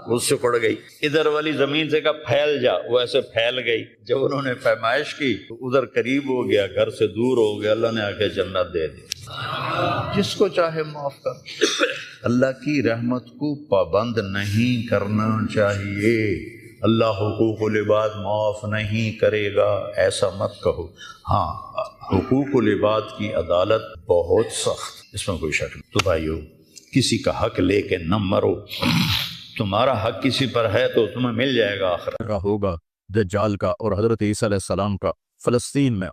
وہ سکڑ گئی۔ ادھر والی زمین سے کہا پھیل جا، وہ ایسے پھیل گئی۔ جب انہوں نے پیمائش کی تو ادھر قریب ہو گیا، گھر سے دور ہو گیا، اللہ نے آ کے جنت دے دی، جس کو چاہے معاف کر۔ اللہ کی رحمت کو پابند نہیں کرنا چاہیے، اللہ حقوق العباد معاف نہیں کرے گا ایسا مت کہو۔ ہاں، حقوق العباد کی عدالت بہت سخت، اس میں کوئی شک نہیں۔ تو بھائیو، کسی کا حق لے کے نہ مرو، تمہارا حق کسی پر ہے تو تمہیں مل جائے گا آخرت۔ ہوگا دجال کا اور حضرت عیسیٰ علیہ السلام کا فلسطین میں،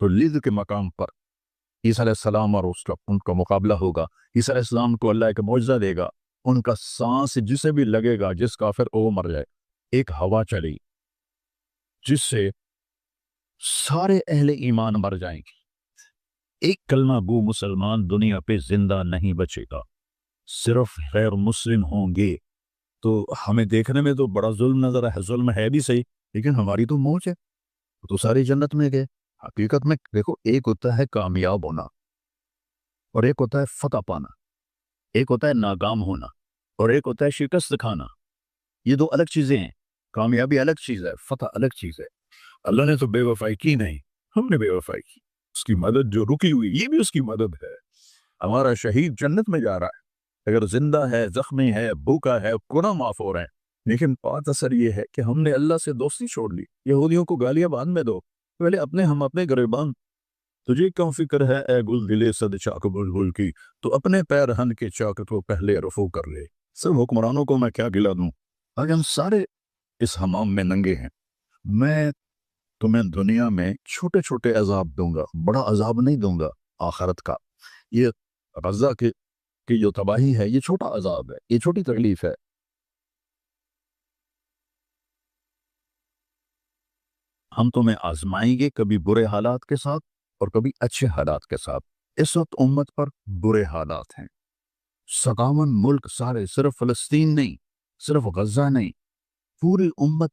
تو لد کے مقام پر عیسیٰ علیہ السلام اور ان کا مقابلہ ہوگا۔ عیسیٰ علیہ السلام کو اللہ ایک معجزہ دے گا، ان کا سانس جسے بھی لگے گا، جس کافر وہ مر جائے، ایک ہوا چلی جس سے سارے اہل ایمان مر جائیں گے، ایک کلمہ گو مسلمان دنیا پہ زندہ نہیں بچے گا، صرف غیر مسلم ہوں گے۔ تو ہمیں دیکھنے میں تو بڑا ظلم نظر ہے، ظلم ہے بھی صحیح، لیکن ہماری تو موج ہے، تو ساری جنت میں گئے۔ حقیقت میں دیکھو، ایک ہوتا ہے کامیاب ہونا اور ایک ہوتا ہے فتح پانا، ایک ہوتا ہے ناکام ہونا اور ایک ہوتا ہے شکست کھانا۔ یہ دو الگ چیزیں ہیں، کامیابی الگ چیز ہے، فتح الگ چیز ہے۔ اللہ نے تو بے وفائی کی نہیں، ہم نے بے وفائی کی، اس کی مدد جو رکی ہوئی یہ بھی اس کی مدد ہے۔ ہمارا شہید جنت میں جا رہا ہے، اگر زندہ ہے، زخمی ہے، بھوکا ہے، گناہ معاف ہو رہے ہیں، لیکن بات اثر یہ ہے کہ ہم نے اللہ سے دوستی چھوڑ لی۔ یہودیوں کو گالیاں بعد میں دو، پہلے ہم اپنے گریبان۔ تجھے کیوں فکر ہے اے گل دلے صد چاک بلبل کی، تو اپنے پیر ہن کے چاک کو پہلے رفو کر لے۔ سب حکمرانوں کو میں کیا گلا دوں، آج ہم سارے اس حمام میں ننگے ہیں۔ میں تمہیں دنیا میں چھوٹے چھوٹے عذاب دوں گا، بڑا عذاب نہیں دوں گا آخرت کا۔ یہ غزہ کی جو تباہی ہے یہ چھوٹا عذاب ہے، یہ چھوٹی تکلیف ہے۔ ہم تمہیں آزمائیں گے، کبھی برے حالات کے ساتھ اور کبھی اچھے حالات کے ساتھ۔ اس وقت امت پر برے حالات ہیں، 57 ملک سارے، صرف فلسطین نہیں، صرف غزہ نہیں، پوری امت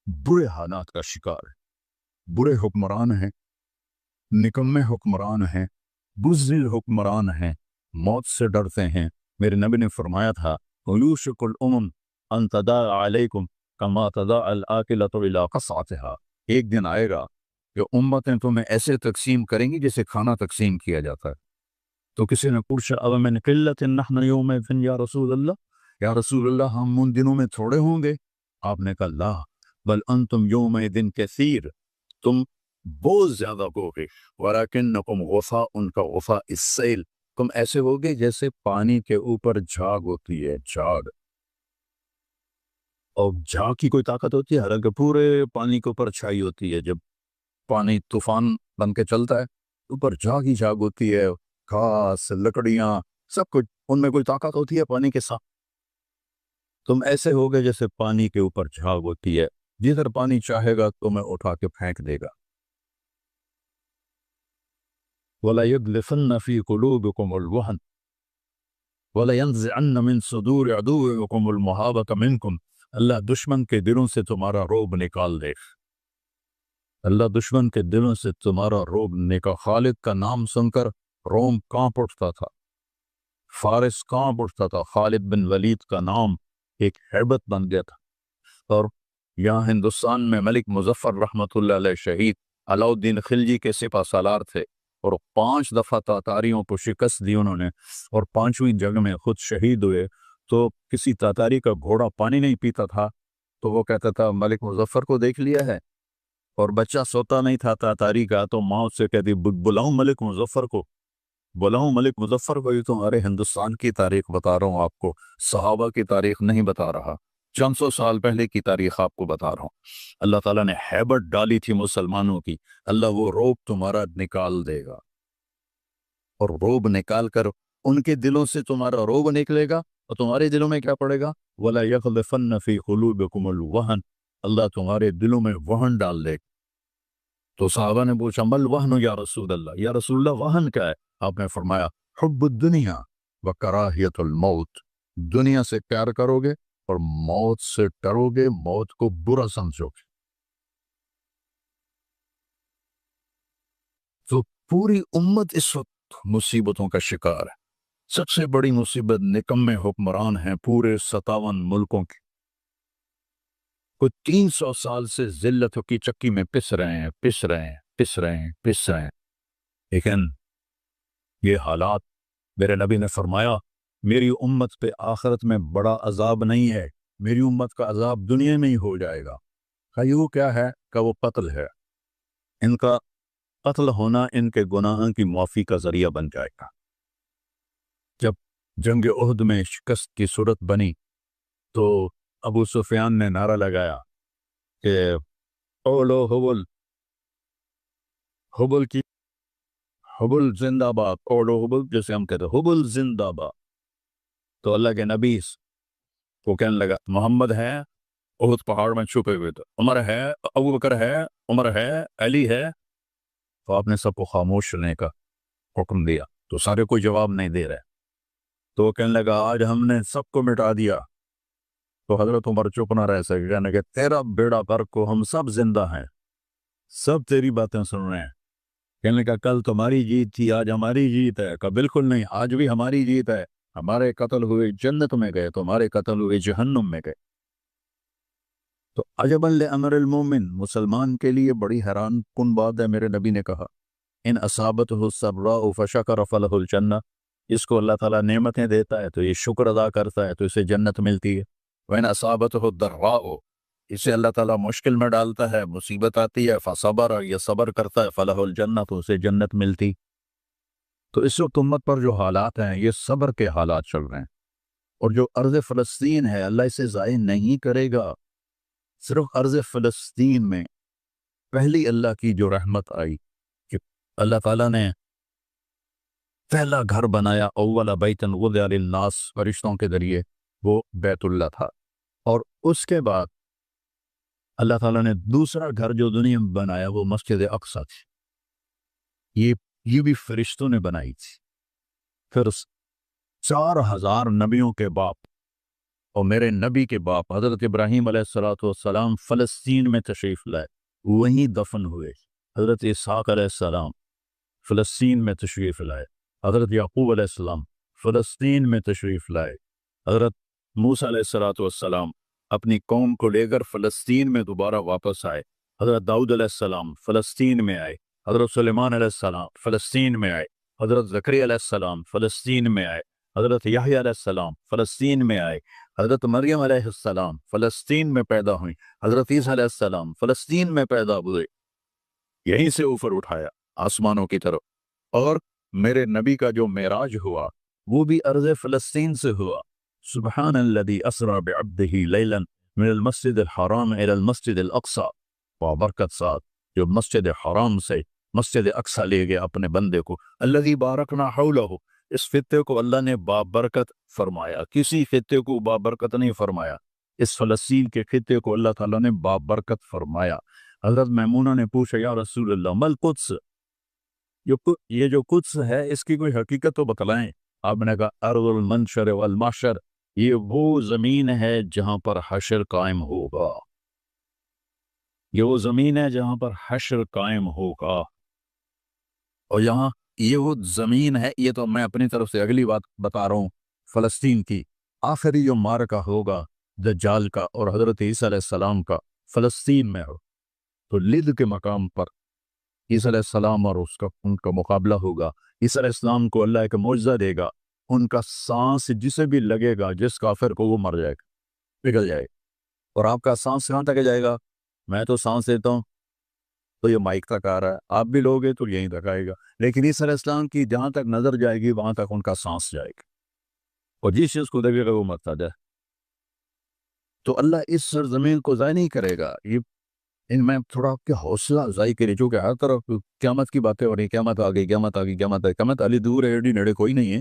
برے حالات کا شکار ہے۔ برے حکمران ہیں، نکمے حکمران ہیں، بزدل حکمران ہیں، موت سے ڈرتے ہیں۔ میرے نبی نے فرمایا تھا وَيُوشِكُ الْأُمَمُ أَن تَدَاعَ عَلَيْكُمْ كَمَا تَدَاعَ الْآكِلَةُ إِلَىٰ قَصْعَتِهَا۔ ایک دن آئے گا کہ امتیں تمہیں ایسے تقسیم کریں گی جیسے کھانا تقسیم کیا جاتا ہے۔ تو کسی نے پوچھا أَوَمِنْ قِلَّةٍ نَحْنُ يَوْمَئِذٍ یا رسول اللہ، یا رسول اللہ ہم ان دنوں میں تھوڑے ہوں گے؟ آپ نے کہا لا بل انتم یومئذ کثیر، تم بہت زیادہ ہوگے، وَلَكِنَّكُمْ غُثَاءٌ كَغُثَاءِ السَّيْلِ، تم ایسے ہوگے جیسے پانی کے اوپر جھاگ ہوتی ہے، جھاگ۔ اور جھاگ کی کوئی طاقت ہوتی ہے؟ حالانکہ پورے پانی کے اوپر چھائی ہوتی ہے، جب پانی طوفان بن کے چلتا ہے اوپر جھاگ ہی جھاگ ہوتی ہے، گھاس، لکڑیاں، سب کچھ، ان میں کوئی طاقت ہوتی ہے پانی کے ساتھ؟ تم ایسے ہوگے جیسے پانی کے اوپر جھاگ ہوتی ہے، جدھر پانی چاہے گا تمہیں اٹھا کے پھینک دے گا۔ وَلَيَغْلِفَنَّ فِي قُلُوبِكُمُ الْوَهْنَ وَلَيَنزِعَنَّ مِن صُدُورِ عَدُوِّكُمُ الْمَهَابَةَ مِنكُمْ، اللہ دشمن کے دلوں سے تمہارا روب نکال دے، اللہ دشمن کے دلوں سے تمہارا روب نکال۔ خالد کا نام سن کر روم کانپ اٹھتا تھا، فارس کانپ اٹھتا تھا، خالد بن ولید کا نام ایک ہیبت بن گیا تھا۔ اور یہاں ہندوستان میں ملک مظفر رحمۃ اللہ علیہ شہید علاؤ الدین خلجی کے سپہ سالار تھے، اور 5 دفعہ تاتاریوں کو شکست دی انہوں نے، اور 5ویں جنگ میں خود شہید ہوئے۔ تو کسی تاتاری کا گھوڑا پانی نہیں پیتا تھا تو وہ کہتا تھا ملک مظفر کو دیکھ لیا ہے، اور بچہ سوتا نہیں تھا تاتاری کا تو ماں اس سے کہتی بلاؤں ملک مظفر کو، بلاؤں ملک مظفر کو۔ یہ تمہارے ہندوستان کی تاریخ بتا رہا ہوں آپ کو، صحابہ کی تاریخ نہیں بتا رہا، 500 سال پہلے کی تاریخ آپ کو بتا رہا ہوں۔ اللہ تعالیٰ نے ہیبت ڈالی تھی مسلمانوں کی، اللہ وہ روب تمہارا نکال دے گا، اور روب نکال کر ان کے دلوں سے تمہارا روب نکلے گا، اور تمہارے دلوں میں کیا پڑے گا؟ وَلَا يَغْلِفَنَّ فِي قُلُوبِكُمُ الْوَهْنَ، اللہ تمہارے دلوں میں وہن ڈال دے گا۔ تو صحابہ نے پوچھا مل وہن یا رسول اللہ، یا رسول اللہ وہن کیا ہے؟ آپ نے فرمایا حب الدنیا وکراہیت الموت، دنیا سے پیار کرو گے اور موت سے ڈرو گے، موت کو برا سمجھو گے۔ تو پوری امت اس وقت مصیبتوں کا شکار ہے۔ سب سے بڑی مصیبت نکمے حکمران ہیں پورے 57 ملکوں کی، کوئی 300 سال سے ذلتوں کی چکی میں پس رہے ہیں۔ لیکن یہ حالات، میرے نبی نے فرمایا میری امت پہ آخرت میں بڑا عذاب نہیں ہے، میری امت کا عذاب دنیا میں ہی ہو جائے گا۔ کہ وہ کیا ہے؟ کہ وہ قتل ہے۔ ان کا قتل ہونا ان کے گناہوں کی معافی کا ذریعہ بن جائے گا۔ جب جنگ احد میں شکست کی صورت بنی تو ابو سفیان نے نعرہ لگایا کہ اولو حبل، حبل زندہ باد، اولو حبل، جیسے ہم کہتے ہیں حبل زندہ باد۔ تو اللہ کے نبی کو کہنے لگا محمد ہے احد پہاڑ میں چھپے ہوئے تھے، عمر ہے، ابو بکر ہے، عمر ہے، علی ہے۔ تو آپ نے سب کو خاموش رہنے کا حکم دیا، تو سارے کوئی جواب نہیں دے رہے۔ تو وہ کہنے لگا آج ہم نے سب کو مٹا دیا۔ تو حضرت عمر چپ نہ رہ سکے، کہنے کہ تیرا بیڑا غرق کو ہم سب زندہ ہیں، سب تیری باتیں سن رہے ہیں۔ کہنے کا کل تمہاری جیت تھی، آج ہماری جیت ہے۔ کہ بالکل نہیں، آج بھی ہماری جیت ہے، ہمارے قتل ہوئے جنت میں گئے، تمہارے قتل ہوئے جہنم میں گئے۔ تو عجباً لامر المومن، مسلمان کے لیے بڑی حیران کن بات ہے، میرے نبی نے کہا ان اصابتہ السراء فشکر فلہ الجنہ، اس کو اللہ تعالیٰ نعمتیں دیتا ہے تو یہ شکر ادا کرتا ہے تو اسے جنت ملتی ہے۔ وَإِنْ أَصَابَتْهُ الضَّرَّاءُ، اسے اللہ تعالیٰ مشکل میں ڈالتا ہے، مصیبت آتی ہے، فصبر، یہ صبر کرتا ہے، فلہ الجنہ، تو اسے جنت ملتی۔ تو اس وقت امت پر جو حالات ہیں یہ صبر کے حالات چل رہے ہیں، اور جو ارض فلسطین ہے اللہ اسے ضائع نہیں کرے گا۔ صرف ارض فلسطین میں پہلی اللہ کی جو رحمت آئی کہ اللہ تعالیٰ نے پہلا گھر بنایا، اول بیتن وضع للناس، فرشتوں کے ذریعے، وہ بیت اللہ تھا۔ اور اس کے بعد اللہ تعالیٰ نے دوسرا گھر جو دنیا میں بنایا وہ مسجد اقصی تھی، یہ بھی فرشتوں نے بنائی تھی۔ پھر 4000 نبیوں کے باپ اور میرے نبی کے باپ حضرت ابراہیم علیہ السلام فلسطین میں تشریف لائے، وہیں دفن ہوئے۔ حضرت اسحاق علیہ السلام فلسطین میں تشریف لائے، حضرت یعقوب علیہ السلام فلسطین میں تشریف لائے، حضرت موسیٰ علیہ السلام اپنی قوم کو لے کر فلسطین میں دوبارہ واپس آئے، حضرت داؤد علیہ السلام فلسطین میں آئے، حضرت سلیمان علیہ السلام فلسطین میں آئے، حضرت زکریا علیہ السلام فلسطین میں آئے، حضرت یحییٰ علیہ السلام فلسطین میں آئے، حضرت مریم علیہ السلام فلسطین میں پیدا ہوئیں، حضرت عیسیٰ علیہ السلام فلسطین میں پیدا ہوئے، یہیں سے اوپر اٹھایا آسمانوں کی طرف۔ اور میرے نبی کا جو معراج ہوا وہ بھی ارض فلسطین سے ہوا۔ سبحان الذی اسری بعبدہ لیلا من المسجد الحرام الی المسجد الاقصی، بابرکت ساتھ جو مسجد حرام سے مسجد اقصی لے گیا اپنے بندے کو، الذی بارکنا حولہ، اس خطے کو اللہ نے بابرکت فرمایا، کسی خطے کو بابرکت نہیں فرمایا، اس فلسطین کے خطے کو اللہ تعالیٰ نے بابرکت فرمایا۔ حضرت میمونہ نے پوچھا یا رسول اللہ مل قدس، یہ جو قدس ہے اس کی کوئی حقیقت تو بتلائیں۔ آپ نے کہا ارض المنشر والمحشر، یہ وہ زمین ہے جہاں پر حشر قائم ہوگا، یہ وہ زمین ہے جہاں پر حشر قائم ہوگا۔ اور یہاں یہ وہ زمین ہے، یہ تو میں اپنی طرف سے اگلی بات بتا رہا ہوں، فلسطین کی آخری جو معرکہ ہوگا دجال کا اور حضرت عیسیٰ علیہ السلام کا فلسطین میں ہو، تو لد کے مقام پر عیسیٰ علیہ السلام اور ان کا مقابلہ ہوگا۔ عیسیٰ علیہ السلام کو اللہ ایک معجزہ دے گا، ان کا سانس جسے بھی لگے گا، جس کافر کو، وہ مر جائے گا، پگھل جائے گا۔ اور آپ کا سانس کہاں تک جائے گا؟ میں تو سانس لیتا ہوں تو یہ مائک تک آ رہا ہے، آپ بھی لوگے تو یہیں تک آئے گا، لیکن عیسیٰ علیہ السلام کی جہاں تک نظر جائے گی وہاں تک ان کا سانس جائے گا، اور جس چیز کو دیکھے گا وہ مرتا جائے۔ تو اللہ اس سرزمین کو ضائع نہیں کرے گا۔ یہ ان میں تھوڑا آپ کے حوصلہ افزائی کرے، چونکہ ہر طرف قیامت کی باتیں ہو رہی، قیامت آ گئی، قیامت آ گئی، قیامت آ گئی، قیامت علی دور ہے، ایڈی نڑے کوئی نہیں ہے،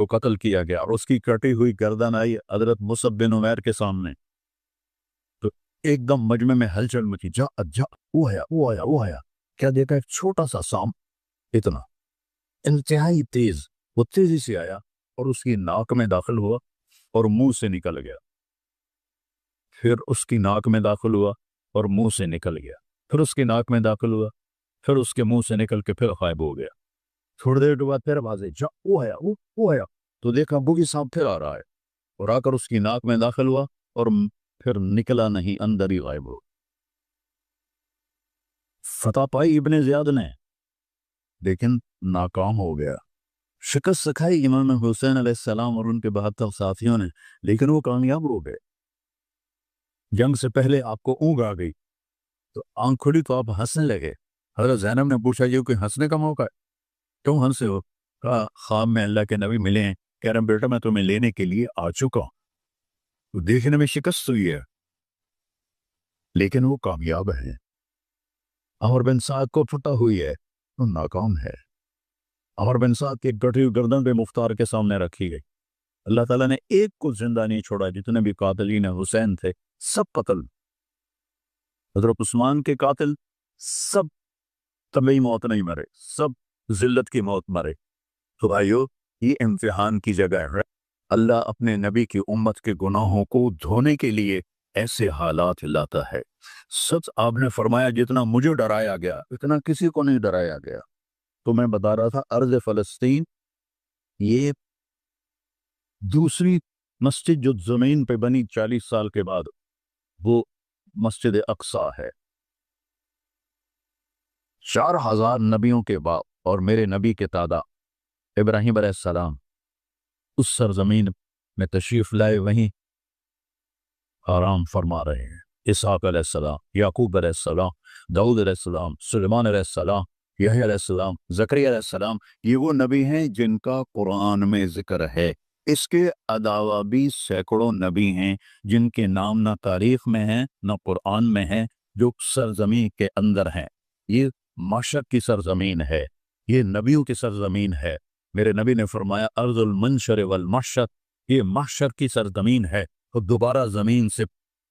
کو قتل کیا گیا اور اس کی کٹی ہوئی گردن آئی حضرت مصعب بن عمیر کے سامنے، تو ایک دم مجمع میں ہلچل مچی، جا جا، وہ آیا وہ آیا وہ آیا، کیا دیکھا؟ ایک چھوٹا سا سام، اتنا انتہائی تیز، وہ تیزی سے آیا اور اس کی ناک میں داخل ہوا اور منہ سے نکل گیا، پھر اس کی ناک میں داخل ہوا اور منہ سے نکل گیا، پھر اس کی ناک میں داخل ہوا، پھر اس کے منہ سے نکل کے پھر غائب ہو گیا۔ تھوڑی دیر کے بعد پھر آواز آئی، جا وہ آیا وہ آیا، تو دیکھا بوگی صاحب پھر آ رہا ہے اور آ کر اس کی ناک میں داخل ہوا اور پھر نکلا نہیں، اندر ہی غائب ہو۔ فتح پائی ابن زیاد نے، لیکن ناکام ہو گیا۔ شکست سکھائی امام حسین علیہ السلام اور ان کے 72 ساتھیوں نے، لیکن وہ کامیاب ہو گئے۔ جنگ سے پہلے آپ کو اونگ آ گئی تو آنکھ کھلی تو آپ ہنسنے لگے۔ حضرت زینب نے پوچھا یہ کوئی ہنسنے کا موقع ہے، کیوں ہنسے ہو؟ کہا خواب میں اللہ کے نبی ملے ہیں، کہہ رہے بیٹا میں تمہیں لینے کے لیے آ چکا ہوں۔ تو دیکھنے میں شکست ہوئی ہے لیکن وہ کامیاب ہے۔ عمر بن سعد کو فتح ہوئی ہے، وہ ناکام ہے۔ عمر بن سعد کی کٹی ہوئی گردن پہ مختار کے سامنے رکھی گئی، اللہ تعالیٰ نے ایک کو زندہ نہیں چھوڑا، جتنے بھی قاتلین حسین تھے سب قتل۔ حضرت عثمان کے قاتل سب طبعی موت نہیں مرے، سب ذلت کی موت مرے۔ تو بھائیو، یہ امتحان کی جگہ ہے۔ اللہ اپنے نبی کی امت کے گناہوں کو دھونے کے لیے ایسے حالات لاتا ہے۔ سچ آپ نے فرمایا جتنا مجھے ڈرایا گیا اتنا کسی کو نہیں ڈرایا گیا۔ تو میں بتا رہا تھا ارض فلسطین، یہ دوسری مسجد جو زمین پہ بنی 40 سال کے بعد، وہ مسجد اقصی ہے۔ 4000 نبیوں کے بعد اور میرے نبی کے دادا ابراہیم علیہ السلام اس سرزمین میں تشریف لائے، وہیں آرام فرما رہے ہیں۔ اسحاق علیہ السلام، یعقوب علیہ السلام، داؤد علیہ السلام، سلیمان علیہ السلام، یحییٰ علیہ السلام، زکریا علیہ السلام، یہ وہ نبی ہیں جن کا قرآن میں ذکر ہے۔ اس کے علاوہ بھی سینکڑوں نبی ہیں جن کے نام نہ تاریخ میں ہیں نہ قرآن میں ہیں، جو سرزمین کے اندر ہیں۔ یہ مشرق کی سرزمین ہے، یہ نبیوں کی سرزمین ہے۔ میرے نبی نے فرمایا ارض المنشر والمحشر، یہ محشر کی سرزمین ہے اور دوبارہ زمین سے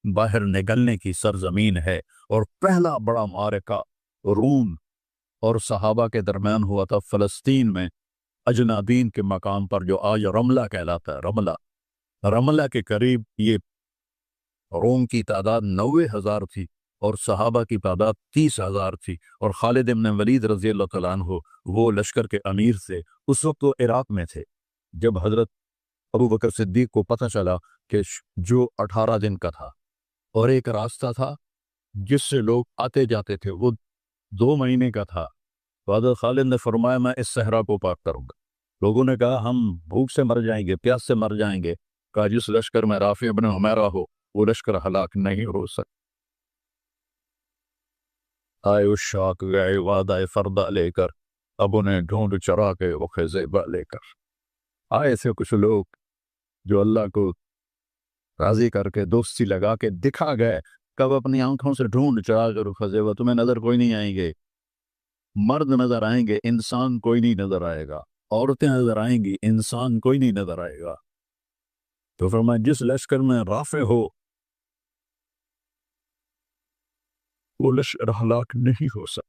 باہر نکلنے کی سرزمین ہے۔ اور پہلا بڑا معرکہ روم اور صحابہ کے درمیان ہوا تھا فلسطین میں، اجنادین کے مقام پر، جو آج رملہ کہلاتا ہے۔ رملہ کے قریب یہ روم کی تعداد 90,000 تھی اور صحابہ کی تعداد 30,000 تھی، اور خالد بن ولید رضی اللہ تعالیٰ عنہ وہ لشکر کے امیر تھے۔ اس وقت وہ عراق میں تھے جب حضرت ابو بکر صدیق کو پتہ چلا کہ جو 18 دن کا تھا اور ایک راستہ تھا جس سے لوگ آتے جاتے تھے وہ 2 مہینے کا تھا، تو حضرت خالد نے فرمایا میں اس صحرا کو پاک کروں گا۔ لوگوں نے کہا ہم بھوک سے مر جائیں گے، پیاس سے مر جائیں گے۔ کہا جس لشکر میں رافع بن حمیرہ ہو وہ لشکر ہلاک نہیں ہو سکتا۔ آئے اشاق گئے وعدہ فردہ لے کر، اب انہیں ڈھونڈ چرا کے وہ خزیبہ لے کر آئے تھے کچھ لوگ جو اللہ کو راضی کر کے دوستی لگا کے دکھا گئے، کب اپنی آنکھوں سے ڈھونڈ چرا کر خزیبہ، تمہیں نظر کوئی نہیں آئیں گے، مرد نظر آئیں گے، انسان کوئی نہیں نظر آئے گا، عورتیں نظر آئیں گی، انسان کوئی نہیں نظر آئے گا۔ تو فرمایا جس لشکر میں رافع ہو وہ لشکر ہلاک نہیں ہو سکتا۔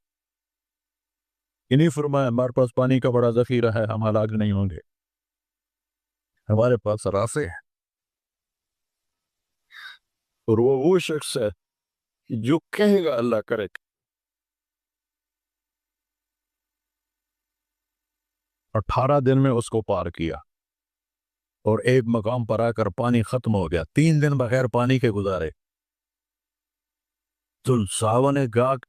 انہیں فرمایا ہمارے پاس پانی کا بڑا ذخیرہ ہے، ہم ہلاک نہیں ہوں گے، ہمارے پاس رافع ہے۔ اور وہ شخص ہے جو کہے گا اللہ کرے گا۔ 18 دن میں اس کو پار کیا اور ایک مقام پر آ کر پانی ختم ہو گیا، 3 دن بغیر پانی کے گزارے۔ تو صحابہ نے کہا